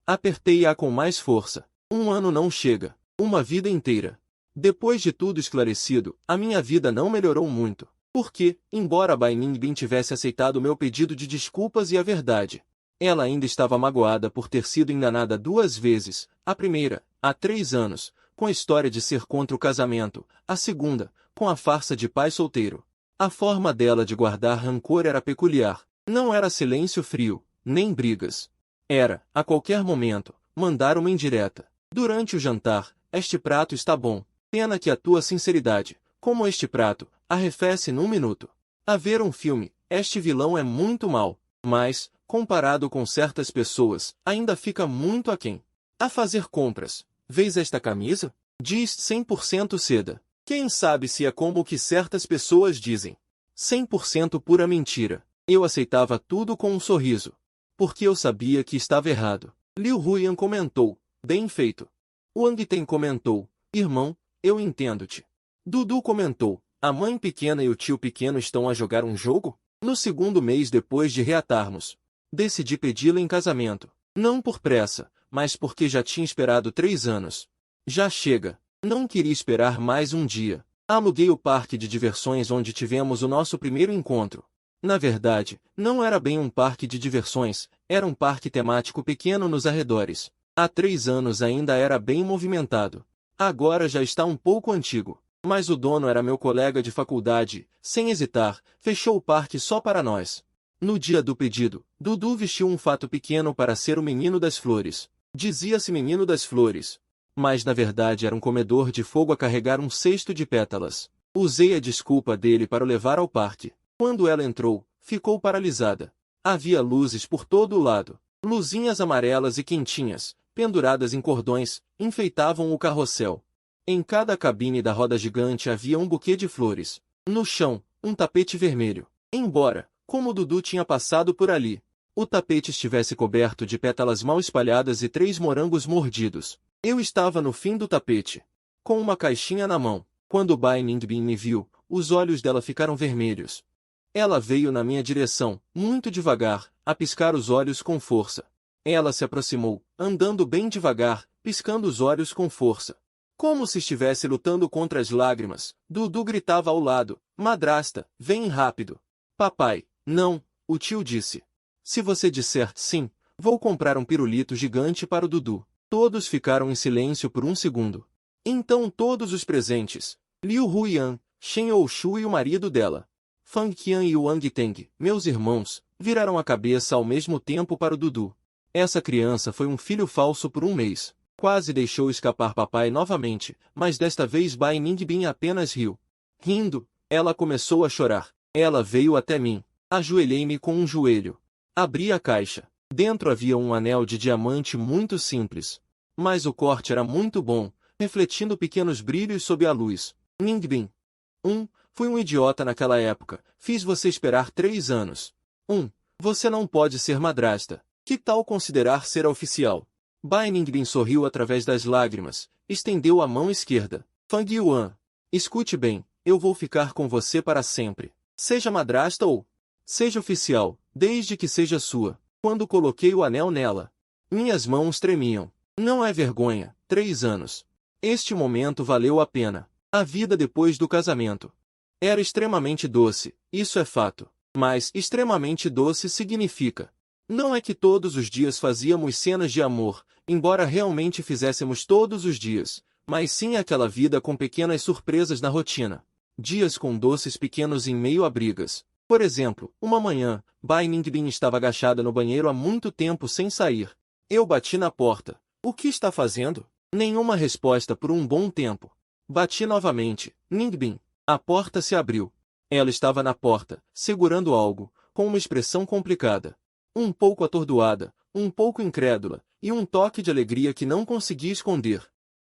Apertei-a com mais força. 1 ano não chega. Uma vida inteira. Depois de tudo esclarecido, a minha vida não melhorou muito. Porque, embora Bai Ningbin tivesse aceitado meu pedido de desculpas e a verdade, ela ainda estava magoada por ter sido enganada 2 vezes. A primeira, há 3 anos, com a história de ser contra o casamento. A segunda, com a farsa de pai solteiro. A forma dela de guardar rancor era peculiar. Não era silêncio frio, nem brigas. Era, a qualquer momento, mandar uma indireta. Durante o jantar, este prato está bom. Pena que a tua sinceridade, como este prato, arrefece num minuto. A ver um filme, este vilão é muito mau. Mas, comparado com certas pessoas, ainda fica muito aquém. A fazer compras. Vês esta camisa? Diz 100% seda. Quem sabe se é como o que certas pessoas dizem. 100% pura mentira. Eu aceitava tudo com um sorriso. Porque eu sabia que estava errado. Liu Huyan comentou. Bem feito. Wang Ten comentou. Irmão, eu entendo-te. Dudu comentou. A mãe pequena e o tio pequeno estão a jogar um jogo? No 2º mês depois de reatarmos, decidi pedi-la em casamento. Não por pressa, mas porque já tinha esperado 3 anos. Já chega. Não queria esperar mais um dia. Aluguei o parque de diversões onde tivemos o nosso primeiro encontro. Na verdade, não era bem um parque de diversões, era um parque temático pequeno nos arredores. Há 3 anos ainda era bem movimentado. Agora já está um pouco antigo. Mas o dono era meu colega de faculdade. Sem hesitar, fechou o parque só para nós. No dia do pedido, Dudu vestiu um fato pequeno para ser o menino das flores. Dizia-se menino das flores. Mas na verdade era um comedor de fogo a carregar um cesto de pétalas. Usei a desculpa dele para o levar ao parque. Quando ela entrou, ficou paralisada. Havia luzes por todo o lado. Luzinhas amarelas e quentinhas, penduradas em cordões, enfeitavam o carrossel. Em cada cabine da roda gigante havia um buquê de flores. No chão, um tapete vermelho. Embora, como Dudu tinha passado por ali, o tapete estivesse coberto de pétalas mal espalhadas e 3 morangos mordidos. Eu estava no fim do tapete, com uma caixinha na mão. Quando Bai Ningbin me viu, os olhos dela ficaram vermelhos. Ela veio na minha direção, muito devagar, a piscar os olhos com força. Ela se aproximou, andando bem devagar, piscando os olhos com força. Como se estivesse lutando contra as lágrimas, Dudu gritava ao lado, madrasta, vem rápido. Papai, não, o tio disse. Se você disser sim, vou comprar um pirulito gigante para o Dudu. Todos ficaram em silêncio por um segundo. Então todos os presentes, Liu Huiyan, Shen Oushu e o marido dela, Fang Qian e Wang Teng, meus irmãos, viraram a cabeça ao mesmo tempo para o Dudu. Essa criança foi um filho falso por um mês. Quase deixou escapar papai novamente, mas desta vez Bai Ningbin apenas riu. Rindo, ela começou a chorar. Ela veio até mim. Ajoelhei-me com um joelho. Abri a caixa. Dentro havia um anel de diamante muito simples. Mas o corte era muito bom, refletindo pequenos brilhos sob a luz. Ningbin. Fui um idiota naquela época. Fiz você esperar 3 anos. Você não pode ser madrasta. Que tal considerar ser a oficial? Bai Ningbin sorriu através das lágrimas, estendeu a mão esquerda. Fang Yuan. Escute bem, eu vou ficar com você para sempre. Seja madrasta ou seja oficial, desde que seja sua. Quando coloquei o anel nela, minhas mãos tremiam. Não é vergonha, 3 anos. Este momento valeu a pena. A vida depois do casamento era extremamente doce, isso é fato. Mas extremamente doce significa não é que todos os dias fazíamos cenas de amor, embora realmente fizéssemos todos os dias, mas sim aquela vida com pequenas surpresas na rotina. Dias com doces pequenos em meio a brigas. Por exemplo, uma manhã, Bai Ningbin estava agachada no banheiro há muito tempo sem sair. Eu bati na porta. O que está fazendo? Nenhuma resposta por um bom tempo. Bati novamente. Ningbin. A porta se abriu. Ela estava na porta, segurando algo, com uma expressão complicada. Um pouco atordoada, um pouco incrédula, e um toque de alegria que não conseguia esconder.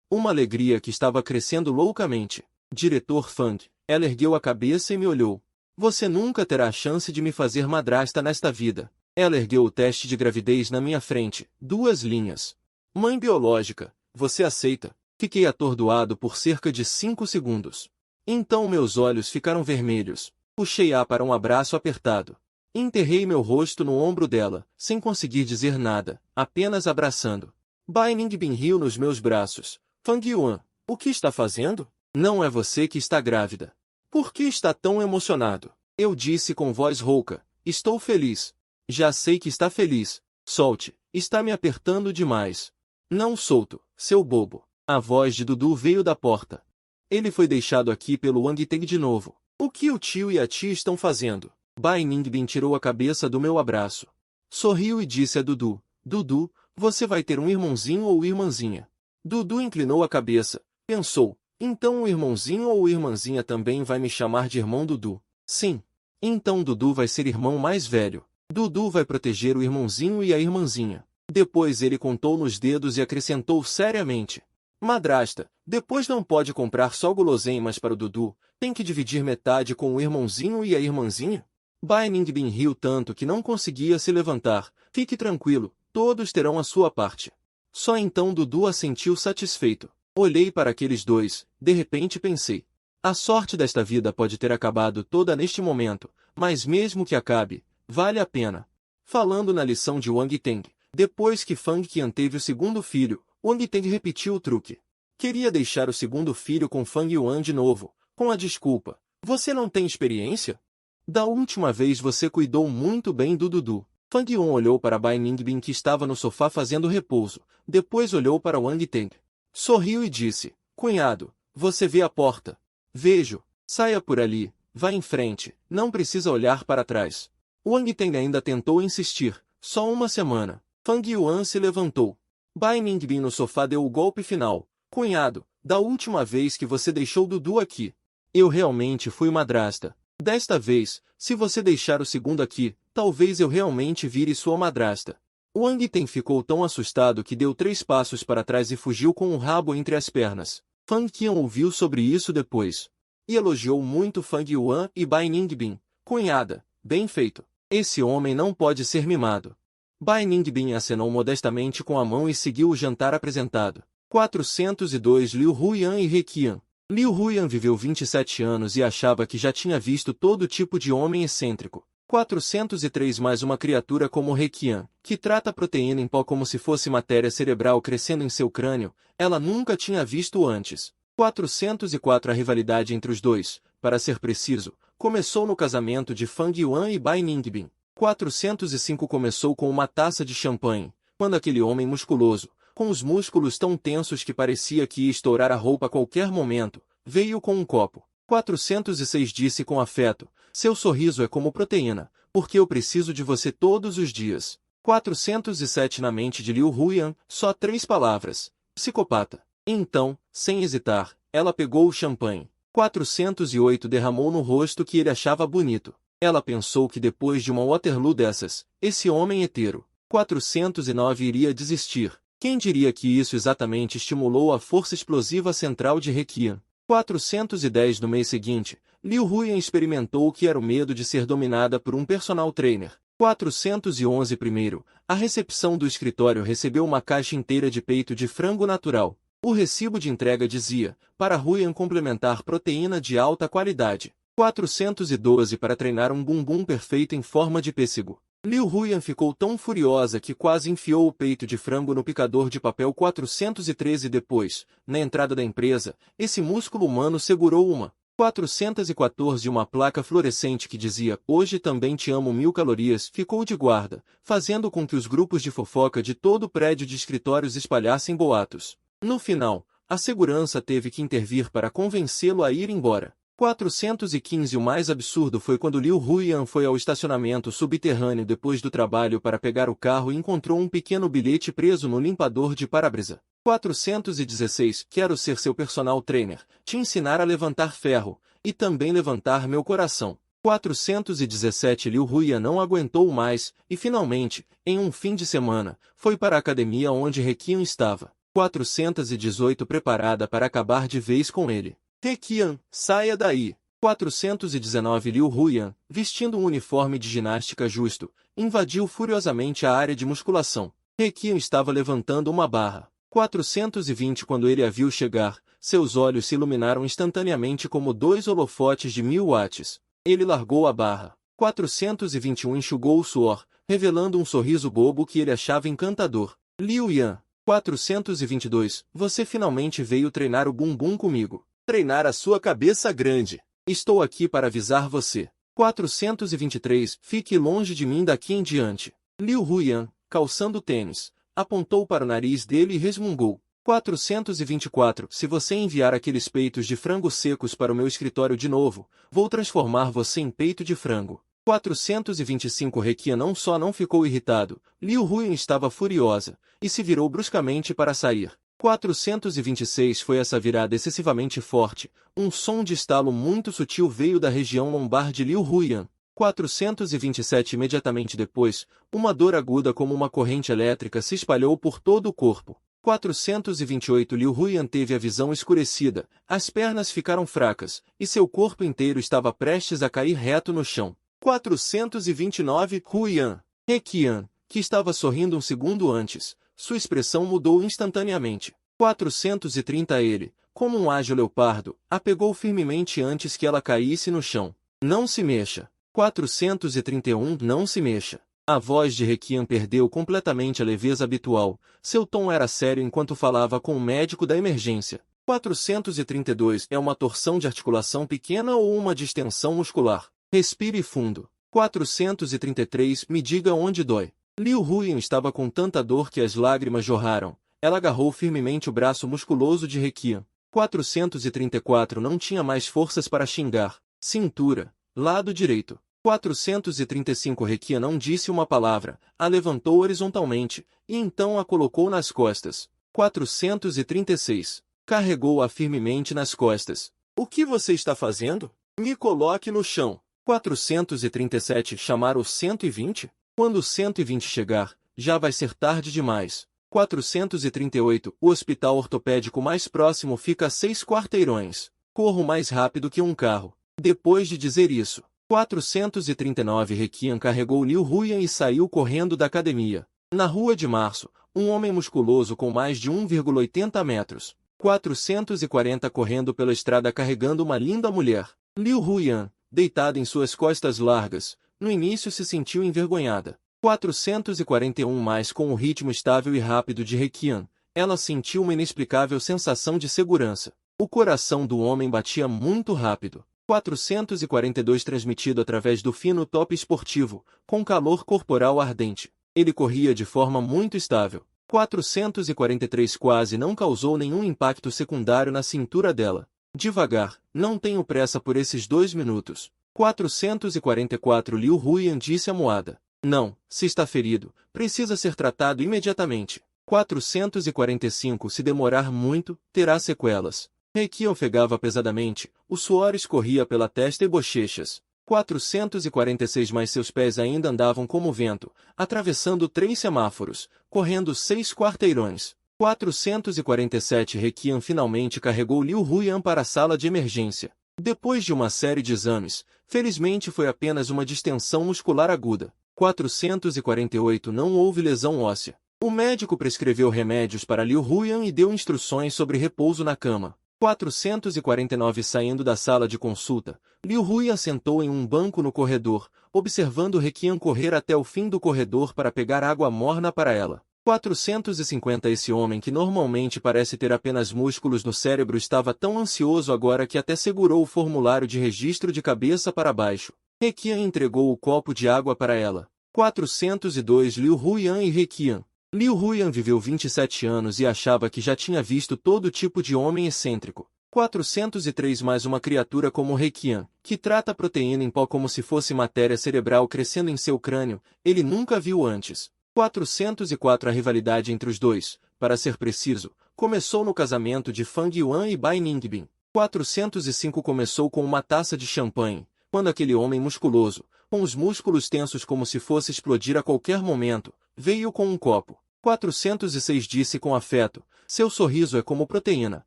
Uma alegria que estava crescendo loucamente. Diretor Fang, ela ergueu a cabeça e me olhou. Você nunca terá a chance de me fazer madrasta nesta vida. Ela ergueu o teste de gravidez na minha frente, 2 linhas. Mãe biológica, você aceita? Fiquei atordoado por cerca de 5 segundos. Então meus olhos ficaram vermelhos. Puxei-a para um abraço apertado. Enterrei meu rosto no ombro dela, sem conseguir dizer nada, apenas abraçando. Bai Ningbin riu nos meus braços. Fang Yuan, o que está fazendo? Não é você que está grávida. Por que está tão emocionado? Eu disse com voz rouca. Estou feliz. Já sei que está feliz. Solte, está me apertando demais. Não solto, seu bobo. A voz de Dudu veio da porta. Ele foi deixado aqui pelo Wang Teng de novo. O que o tio e a tia estão fazendo? Bai Ningbin tirou a cabeça do meu abraço. Sorriu e disse a Dudu. Dudu, você vai ter um irmãozinho ou irmãzinha? Dudu inclinou a cabeça. Pensou. Então o irmãozinho ou irmãzinha também vai me chamar de irmão Dudu? Sim. Então Dudu vai ser irmão mais velho. Dudu vai proteger o irmãozinho e a irmãzinha. Depois ele contou nos dedos e acrescentou seriamente. Madrasta, depois não pode comprar só guloseimas para o Dudu, tem que dividir metade com o irmãozinho e a irmãzinha? Bai Ningbin riu tanto que não conseguia se levantar. Fique tranquilo, todos terão a sua parte. Só então Dudu assentiu satisfeito. Olhei para aqueles dois, de repente pensei. A sorte desta vida pode ter acabado toda neste momento, mas mesmo que acabe, vale a pena. Falando na lição de Wang Teng, depois que Fang Qian teve o segundo filho, Wang Teng repetiu o truque. Queria deixar o segundo filho com Fang Yuan de novo, com a desculpa. Você não tem experiência? Da última vez você cuidou muito bem do Dudu. Fang Yuan olhou para Bai Ningbin que estava no sofá fazendo repouso, depois olhou para Wang Teng. Sorriu e disse, cunhado, você vê a porta? Vejo. Saia por ali, vá em frente, não precisa olhar para trás. Wang Teng ainda tentou insistir, só uma semana. Fang Yuan se levantou. Bai Ningbin no sofá deu o golpe final. Cunhado, da última vez que você deixou Dudu aqui, eu realmente fui madrasta. Desta vez, se você deixar o segundo aqui, talvez eu realmente vire sua madrasta. Wang Teng ficou tão assustado que deu 3 passos para trás e fugiu com o rabo entre as pernas. Fang Qian ouviu sobre isso depois. E elogiou muito Fang Yuan e Bai Ningbin. Cunhada, bem feito. Esse homem não pode ser mimado. Bai Ningbin acenou modestamente com a mão e seguiu o jantar apresentado. 402 Liu Huiyan e He Qian. Liu Huiyan viveu 27 anos e achava que já tinha visto todo tipo de homem excêntrico. 403 mais uma criatura como He Qian, que trata a proteína em pó como se fosse matéria cerebral crescendo em seu crânio, ela nunca tinha visto antes. 404 A rivalidade entre os dois, para ser preciso, começou no casamento de Fang Yuan e Bai Ningbin. 405 Começou com uma taça de champanhe, quando aquele homem musculoso, com os músculos tão tensos que parecia que ia estourar a roupa a qualquer momento, veio com um copo. 406 Disse com afeto, seu sorriso é como proteína, porque eu preciso de você todos os dias. 407 Na mente de Liu Huyan, só 3 palavras. Psicopata. Então, sem hesitar, ela pegou o champanhe. 408 Derramou no rosto que ele achava bonito. Ela pensou que depois de uma Waterloo dessas, esse homem hetero, 409 iria desistir. Quem diria que isso exatamente estimulou a força explosiva central de Requian? 410 No mês seguinte, Liu Huyan experimentou o que era o medo de ser dominada por um personal trainer. 411 Primeiro, a recepção do escritório recebeu uma caixa inteira de peito de frango natural. O recibo de entrega dizia, para Huyan complementar proteína de alta qualidade. 412 Para treinar um bumbum perfeito em forma de pêssego. Liu Huyan ficou tão furiosa que quase enfiou o peito de frango no picador de papel. 413 Depois, na entrada da empresa, esse músculo humano segurou uma 414 Uma placa fluorescente que dizia, hoje também te amo 1000 calorias, ficou de guarda, fazendo com que os grupos de fofoca de todo o prédio de escritórios espalhassem boatos. No final, a segurança teve que intervir para convencê-lo a ir embora. 415 O mais absurdo foi quando Liu Huyan foi ao estacionamento subterrâneo depois do trabalho para pegar o carro e encontrou um pequeno bilhete preso no limpador de para-brisa. 416 Quero ser seu personal trainer, te ensinar a levantar ferro, e também levantar meu coração. 417 Liu Huyan não aguentou mais, e finalmente, em um fim de semana, foi para a academia onde Requian estava. 418 Preparada para acabar de vez com ele. Requian, saia daí! 419 Liu Huyan, vestindo um uniforme de ginástica justo, invadiu furiosamente a área de musculação. Requian estava levantando uma barra. 420 Quando ele a viu chegar, seus olhos se iluminaram instantaneamente como 2 holofotes de 1000 watts. Ele largou a barra. 421 Enxugou o suor, revelando um sorriso bobo que ele achava encantador. Liu Yan. 422 Você finalmente veio treinar o bumbum comigo. Treinar a sua cabeça grande. Estou aqui para avisar você. 423 Fique longe de mim daqui em diante. Liu Huyan, calçando tênis, apontou para o nariz dele e resmungou. 424 Se você enviar aqueles peitos de frango secos para o meu escritório de novo, vou transformar você em peito de frango. 425 Requian não só não ficou irritado, Liu Huyan estava furiosa, e se virou bruscamente para sair. 426 Foi essa virada excessivamente forte, um som de estalo muito sutil veio da região lombar de Liu Huyan. 427 Imediatamente depois, uma dor aguda como uma corrente elétrica se espalhou por todo o corpo. 428 Liu Huyan teve a visão escurecida, as pernas ficaram fracas, e seu corpo inteiro estava prestes a cair reto no chão. 429 Huyan. Requian, que estava sorrindo um segundo antes, sua expressão mudou instantaneamente. 430 Ele, como um ágil leopardo, a pegou firmemente antes que ela caísse no chão. Não se mexa. 431 Não se mexa. A voz de Requian perdeu completamente a leveza habitual, seu tom era sério enquanto falava com o médico da emergência. 432 É uma torção de articulação pequena ou uma distensão muscular? Respire fundo. 433 Me diga onde dói. Liu Huyan estava com tanta dor que as lágrimas jorraram. Ela agarrou firmemente o braço musculoso de Requian. 434 Não tinha mais forças para xingar. Cintura. Lado direito. 435 Requian não disse uma palavra, a levantou horizontalmente, e então a colocou nas costas. 436 Carregou-a firmemente nas costas. O que você está fazendo? Me coloque no chão. 437 Chamar o 120? Quando o 120 chegar, já vai ser tarde demais. 438 O hospital ortopédico mais próximo fica a 6 quarteirões. Corro mais rápido que um carro. Depois de dizer isso, 439 Requian carregou Liu Huyan e saiu correndo da academia. Na rua de março, um homem musculoso com mais de 1,80 metros. 440 correndo pela estrada carregando uma linda mulher. Liu Huyan, deitada em suas costas largas, no início se sentiu envergonhada. 441 mais com o ritmo estável e rápido de Requian, ela sentiu uma inexplicável sensação de segurança. O coração do homem batia muito rápido. 442 transmitido através do fino top esportivo, com calor corporal ardente. Ele corria de forma muito estável. 443 quase não causou nenhum impacto secundário na cintura dela. Devagar, não tenho pressa por esses 2 minutos. 444 Liu Huyan disse amuada. Não, se está ferido, precisa ser tratado imediatamente. 445 Se demorar muito, terá sequelas. Reiki ofegava pesadamente, o suor escorria pela testa e bochechas. 446 Mas seus pés ainda andavam como vento, atravessando 3 semáforos, correndo 6 quarteirões. 447 Requian finalmente carregou Liu Huyan para a sala de emergência. Depois de uma série de exames, felizmente foi apenas uma distensão muscular aguda. 448 Não houve lesão óssea. O médico prescreveu remédios para Liu Huyan e deu instruções sobre repouso na cama. 449 Saindo da sala de consulta, Liu Huyan sentou em um banco no corredor, observando Requian correr até o fim do corredor para pegar água morna para ela. 450 Esse homem que normalmente parece ter apenas músculos no cérebro estava tão ansioso agora que até segurou o formulário de registro de cabeça para baixo. Requian entregou o copo de água para ela. 402 Liu Huyan e Requian. Liu Huyan viveu 27 anos e achava que já tinha visto todo tipo de homem excêntrico. 403 Mais uma criatura como Requian, que trata proteína em pó como se fosse matéria cerebral crescendo em seu crânio, ele nunca viu antes. 404 A rivalidade entre os dois, para ser preciso, começou no casamento de Fang Yuan e Bai Ningbin. 405 Começou com uma taça de champanhe, quando aquele homem musculoso, com os músculos tensos como se fosse explodir a qualquer momento, veio com um copo. 406 Disse com afeto, seu sorriso é como proteína,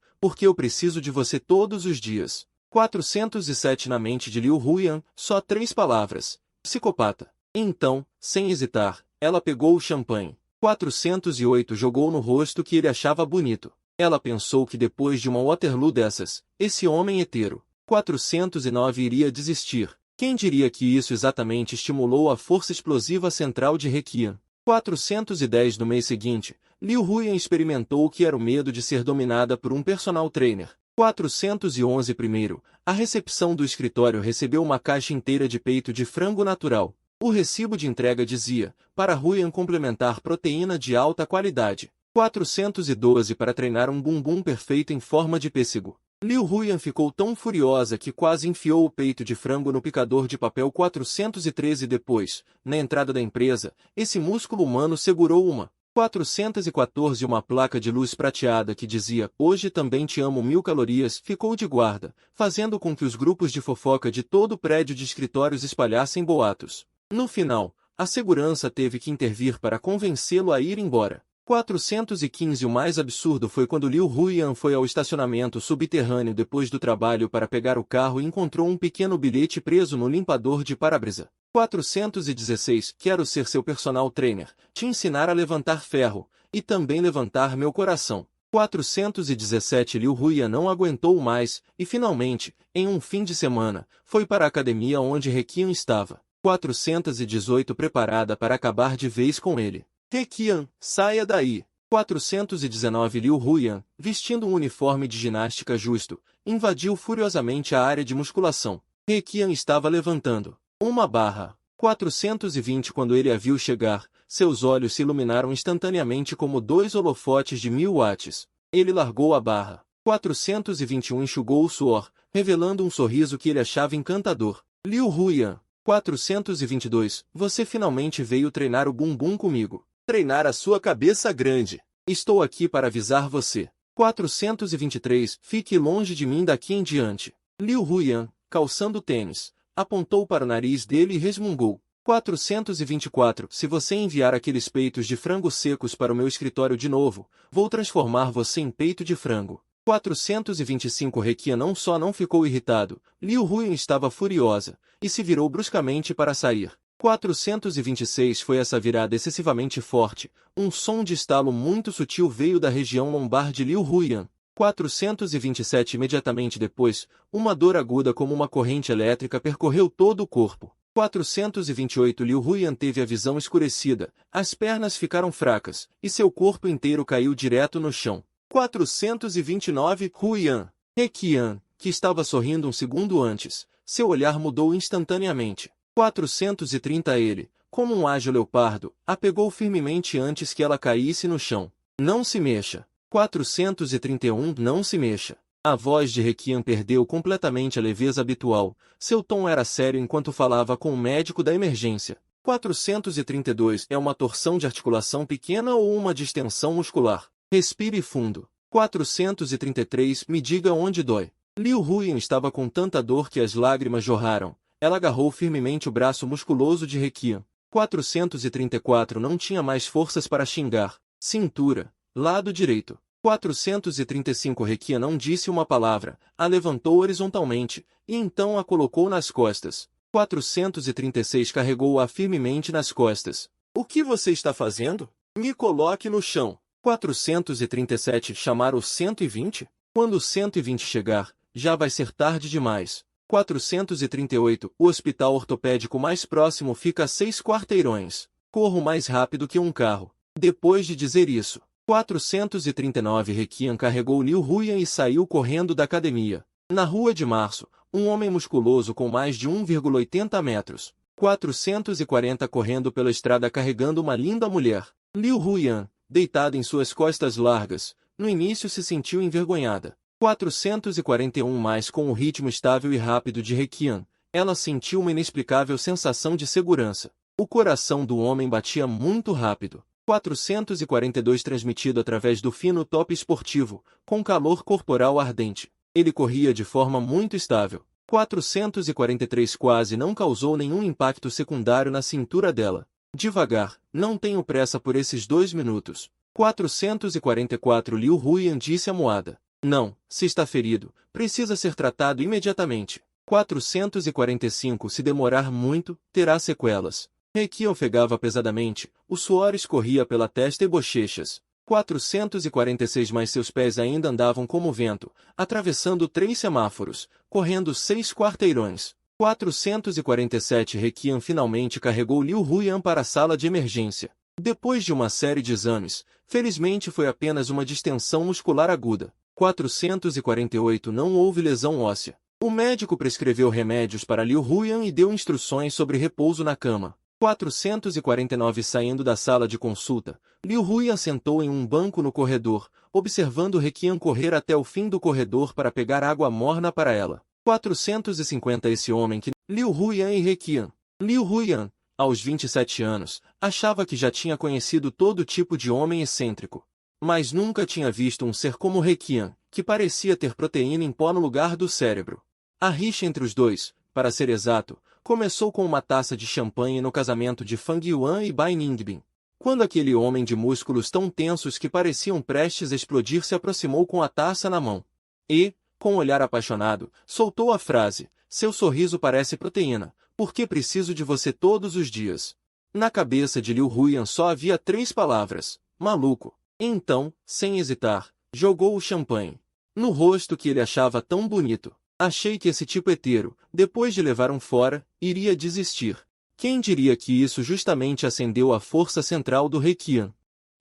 porque eu preciso de você todos os dias. 407 Na mente de Liu Huyan, só 3 palavras, psicopata. Então, sem hesitar, ela pegou o champanhe. 408 Jogou no rosto que ele achava bonito. Ela pensou que depois de uma Waterloo dessas, esse homem hetero, 409 iria desistir. Quem diria que isso exatamente estimulou a força explosiva central de Requian? 410 No mês seguinte, Liu Huyan experimentou o que era o medo de ser dominada por um personal trainer. 411 Primeiro, a recepção do escritório recebeu uma caixa inteira de peito de frango natural. O recibo de entrega dizia, para Huyan complementar proteína de alta qualidade. 412 Para treinar um bumbum perfeito em forma de pêssego. Liu Huyan ficou tão furiosa que quase enfiou o peito de frango no picador de papel. 413 Depois, na entrada da empresa, esse músculo humano segurou uma 414 Uma placa de luz prateada que dizia, hoje também te amo 1000 calorias, ficou de guarda, fazendo com que os grupos de fofoca de todo o prédio de escritórios espalhassem boatos. No final, a segurança teve que intervir para convencê-lo a ir embora. 415 O mais absurdo foi quando Liu Huyan foi ao estacionamento subterrâneo depois do trabalho para pegar o carro e encontrou um pequeno bilhete preso no limpador de para-brisa. 416 Quero ser seu personal trainer, te ensinar a levantar ferro, e também levantar meu coração. 417 Liu Huyan não aguentou mais, e finalmente, em um fim de semana, foi para a academia onde Requian estava. 418 Preparada para acabar de vez com ele. Requian, saia daí. 419 Liu Huyan, vestindo um uniforme de ginástica justo, invadiu furiosamente a área de musculação. Requian estava levantando uma barra. 420 Quando ele a viu chegar, seus olhos se iluminaram instantaneamente como 2 holofotes de 1000 watts. Ele largou a barra. 421 Enxugou o suor, revelando um sorriso que ele achava encantador. Liu Huyan. 422 Você finalmente veio treinar o bumbum comigo. Treinar a sua cabeça grande. Estou aqui para avisar você. 423 Fique longe de mim daqui em diante. Liu Huyan, calçando tênis, apontou para o nariz dele e resmungou. 424 Se você enviar aqueles peitos de frango secos para o meu escritório de novo, vou transformar você em peito de frango. 425 Requian não só não ficou irritado, Liu Huyan estava furiosa, e se virou bruscamente para sair. 426 Foi essa virada excessivamente forte, um som de estalo muito sutil veio da região lombar de Liu Huyan. 427 Imediatamente depois, uma dor aguda como uma corrente elétrica percorreu todo o corpo. 428 Liu Huiyan teve a visão escurecida, as pernas ficaram fracas, e seu corpo inteiro caiu direto no chão. 429 Huiyan. Heqian, que estava sorrindo um segundo antes, seu olhar mudou instantaneamente. 430 Ele, como um ágil leopardo, a pegou firmemente antes que ela caísse no chão. Não se mexa. 431 Não se mexa. A voz de Heqian perdeu completamente a leveza habitual. Seu tom era sério enquanto falava com o médico da emergência. 432 É uma torção de articulação pequena ou uma distensão muscular? Respire fundo. 433 Me diga onde dói. Liu Huiyan estava com tanta dor que as lágrimas jorraram. Ela agarrou firmemente o braço musculoso de Heqian. 434 Não tinha mais forças para xingar. Cintura. Lado direito. 435 Heqian não disse uma palavra, a levantou horizontalmente, e então a colocou nas costas. 436 Carregou-a firmemente nas costas. O que você está fazendo? Me coloque no chão. 437 Chamar o 120? Quando o 120 chegar, já vai ser tarde demais. 438 O hospital ortopédico mais próximo fica a 6 quarteirões. Corro mais rápido que um carro. Depois de dizer isso, 439 Heqian carregou Liu Huiyan e saiu correndo da academia. Na rua de março, um homem musculoso com mais de 1,80 metros. 440 correndo pela estrada carregando uma linda mulher. Liu Huiyan, deitada em suas costas largas, no início se sentiu envergonhada. 441 Mas com o ritmo estável e rápido de Heqian, ela sentiu uma inexplicável sensação de segurança. O coração do homem batia muito rápido. 442 Transmitido através do fino top esportivo, com calor corporal ardente. Ele corria de forma muito estável. 443 Quase não causou nenhum impacto secundário na cintura dela. Devagar, não tenho pressa por esses 2 minutos. 444 Liu Huiyan disse amuada. Não, se está ferido, precisa ser tratado imediatamente. 445 Se demorar muito, terá sequelas. Heqian ofegava pesadamente, o suor escorria pela testa e bochechas. 446 Mas seus pés ainda andavam como vento, atravessando 3 semáforos, correndo 6 quarteirões. 447 Heqian finalmente carregou Liu Huiyan para a sala de emergência. Depois de uma série de exames, felizmente foi apenas uma distensão muscular aguda. 448 Não houve lesão óssea. O médico prescreveu remédios para Liu Huiyan e deu instruções sobre repouso na cama. 449 Saindo da sala de consulta, Liu Huiyan sentou em um banco no corredor, observando Heqian correr até o fim do corredor para pegar água morna para ela. 450 Esse homem que... Liu Huiyan e Heqian. Liu Huiyan, aos 27 anos, achava que já tinha conhecido todo tipo de homem excêntrico. Mas nunca tinha visto um ser como Heqian, que parecia ter proteína em pó no lugar do cérebro. A rixa entre os dois, para ser exato, começou com uma taça de champanhe no casamento de Fang Yuan e Bai Ningbin. Quando aquele homem de músculos tão tensos que pareciam prestes a explodir se aproximou com a taça na mão. E, com um olhar apaixonado, soltou a frase, seu sorriso parece proteína, porque preciso de você todos os dias. Na cabeça de Liu Huiyan só havia 3 palavras, maluco. Então, sem hesitar, jogou o champanhe no rosto que ele achava tão bonito. Achei que esse tipo hetero, depois de levar um fora, iria desistir. Quem diria que isso justamente acendeu a força central do Heqian?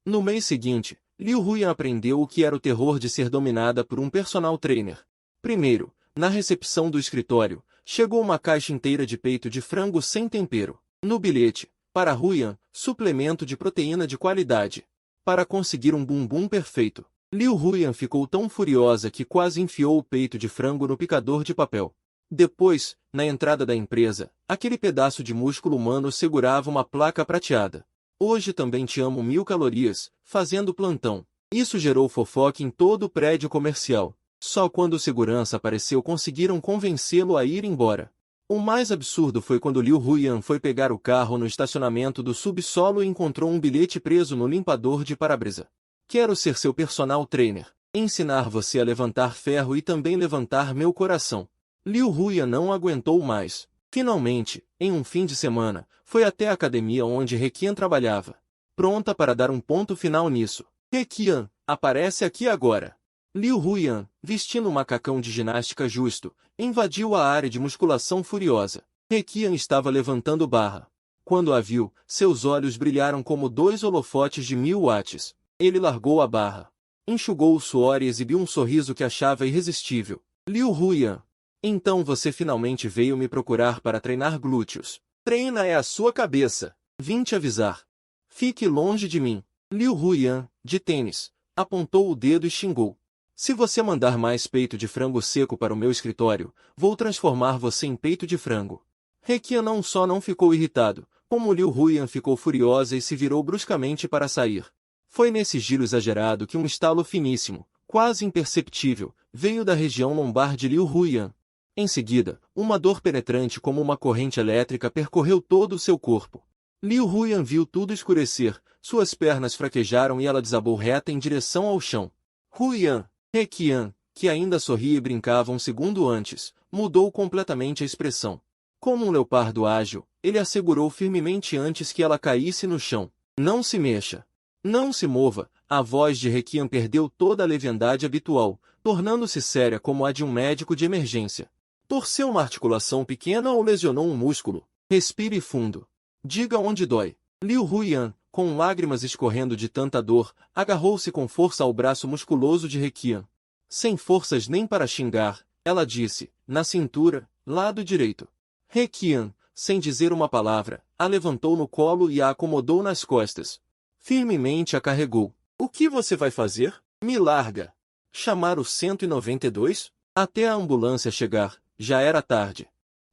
No mês seguinte, Liu Huiyan aprendeu o que era o terror de ser dominada por um personal trainer. Primeiro, na recepção do escritório, chegou uma caixa inteira de peito de frango sem tempero. No bilhete, para Huiyan, suplemento de proteína de qualidade. Para conseguir um bumbum perfeito. Liu Huiyan ficou tão furiosa que quase enfiou o peito de frango no picador de papel. Depois, na entrada da empresa, aquele pedaço de músculo humano segurava uma placa prateada. Hoje também te amo 1000 calorias, fazendo plantão. Isso gerou fofoca em todo o prédio comercial. Só quando o segurança apareceu conseguiram convencê-lo a ir embora. O mais absurdo foi quando Liu Huiyan foi pegar o carro no estacionamento do subsolo e encontrou um bilhete preso no limpador de para-brisa. Quero ser seu personal trainer. Ensinar você a levantar ferro e também levantar meu coração. Liu Huiyan não aguentou mais. Finalmente, em um fim de semana, foi até a academia onde Heqian trabalhava. Pronta para dar um ponto final nisso. Heqian, aparece aqui agora. Liu Huiyan, vestindo um macacão de ginástica justo, invadiu a área de musculação furiosa. Rekian estava levantando barra. Quando a viu, seus olhos brilharam como 2 holofotes de 1000 watts. Ele largou a barra. Enxugou o suor e exibiu um sorriso que achava irresistível. Liu Huyan. Então você finalmente veio me procurar para treinar glúteos. Treina é a sua cabeça. Vim te avisar. Fique longe de mim. Liu Huyan, de tênis, apontou o dedo e xingou. Se você mandar mais peito de frango seco para o meu escritório, vou transformar você em peito de frango. Rekian não só não ficou irritado, como Liu Huyan ficou furiosa e se virou bruscamente para sair. Foi nesse giro exagerado que um estalo finíssimo, quase imperceptível, veio da região lombar de Liu Huyan. Em seguida, uma dor penetrante como uma corrente elétrica percorreu todo o seu corpo. Liu Huyan viu tudo escurecer, suas pernas fraquejaram e ela desabou reta em direção ao chão. Huyan, Rekian, que ainda sorria e brincava um segundo antes, mudou completamente a expressão. Como um leopardo ágil, ele a segurou firmemente antes que ela caísse no chão. Não se mexa. Não se mova. A voz de Rekian perdeu toda a leviandade habitual, tornando-se séria como a de um médico de emergência. Torceu uma articulação pequena ou lesionou um músculo? Respire fundo. Diga onde dói. Liu Huyan, com lágrimas escorrendo de tanta dor, agarrou-se com força ao braço musculoso de Rekian. Sem forças nem para xingar, ela disse, na cintura, lado direito. Rekian, sem dizer uma palavra, a levantou no colo e a acomodou nas costas. Firmemente a carregou. O que você vai fazer? Me larga. Chamar o 192? Até a ambulância chegar, já era tarde.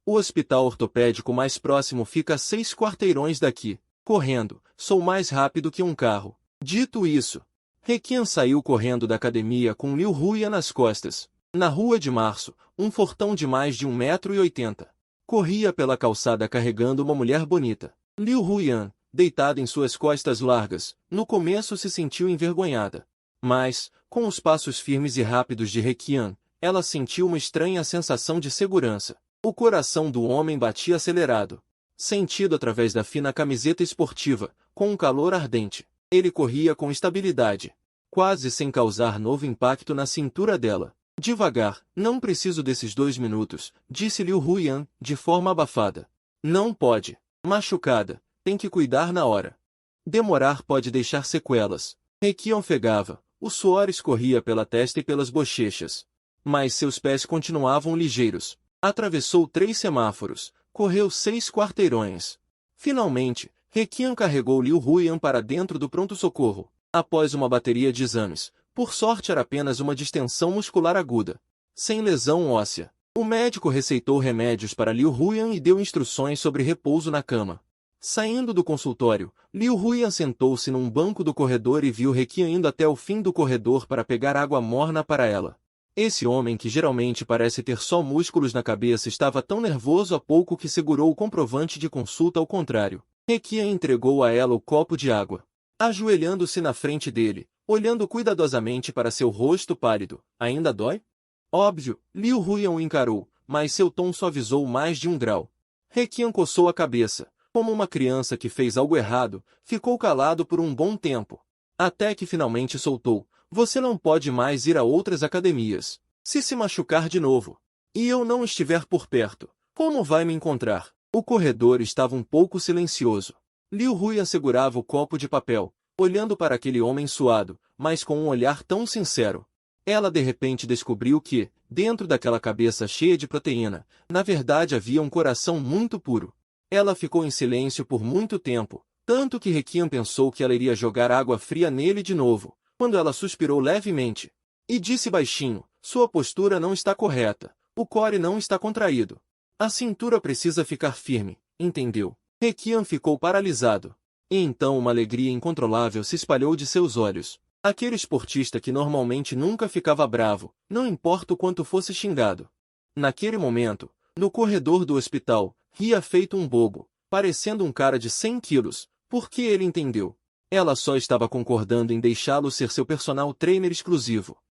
O hospital ortopédico mais próximo fica a 6 quarteirões daqui. Correndo, sou mais rápido que um carro. Dito isso, Rekian saiu correndo da academia com Liu Huyan nas costas. Na Rua de Março, um fortão de mais de 1,80 m. Corria pela calçada carregando uma mulher bonita. Liu Huyan, deitada em suas costas largas, no começo se sentiu envergonhada. Mas, com os passos firmes e rápidos de Rekian, ela sentiu uma estranha sensação de segurança. O coração do homem batia acelerado. Sentido através da fina camiseta esportiva, com um calor ardente. Ele corria com estabilidade, quase sem causar novo impacto na cintura dela. Devagar, não preciso desses 2 minutos, disse Liu Huyan, de forma abafada. Não pode. Machucada, tem que cuidar na hora. Demorar pode deixar sequelas. Rekian ofegava, o suor escorria pela testa e pelas bochechas. Mas seus pés continuavam ligeiros. Atravessou 3 semáforos, correu 6 quarteirões. Finalmente, Rekian carregou Liu Huyan para dentro do pronto-socorro. Após uma bateria de exames, por sorte era apenas uma distensão muscular aguda, sem lesão óssea. O médico receitou remédios para Liu Huyan e deu instruções sobre repouso na cama. Saindo do consultório, Liu Huyan sentou-se num banco do corredor e viu Rekian indo até o fim do corredor para pegar água morna para ela. Esse homem que geralmente parece ter só músculos na cabeça estava tão nervoso há pouco que segurou o comprovante de consulta ao contrário. Rekian entregou a ela o copo de água. Ajoelhando-se na frente dele, olhando cuidadosamente para seu rosto pálido. Ainda dói? Óbvio, Liu Huyan o encarou, mas seu tom suavizou mais de 1 grau. Rekian coçou a cabeça. Como uma criança que fez algo errado, ficou calado por um bom tempo. Até que finalmente soltou. Você não pode mais ir a outras academias. Se machucar de novo, e eu não estiver por perto, como vai me encontrar? O corredor estava um pouco silencioso. Liu Huyan segurava o copo de papel, olhando para aquele homem suado, mas com um olhar tão sincero. Ela de repente descobriu que, dentro daquela cabeça cheia de proteína, na verdade havia um coração muito puro. Ela ficou em silêncio por muito tempo, tanto que Rekian pensou que ela iria jogar água fria nele de novo, quando ela suspirou levemente. E disse baixinho, sua postura não está correta, o core não está contraído. A cintura precisa ficar firme, entendeu? Rekian ficou paralisado. E então uma alegria incontrolável se espalhou de seus olhos. Aquele esportista que normalmente nunca ficava bravo, não importa o quanto fosse xingado. Naquele momento, no corredor do hospital, ria feito um bobo, parecendo um cara de 100 quilos, porque ele entendeu. Ela só estava concordando em deixá-lo ser seu personal trainer exclusivo.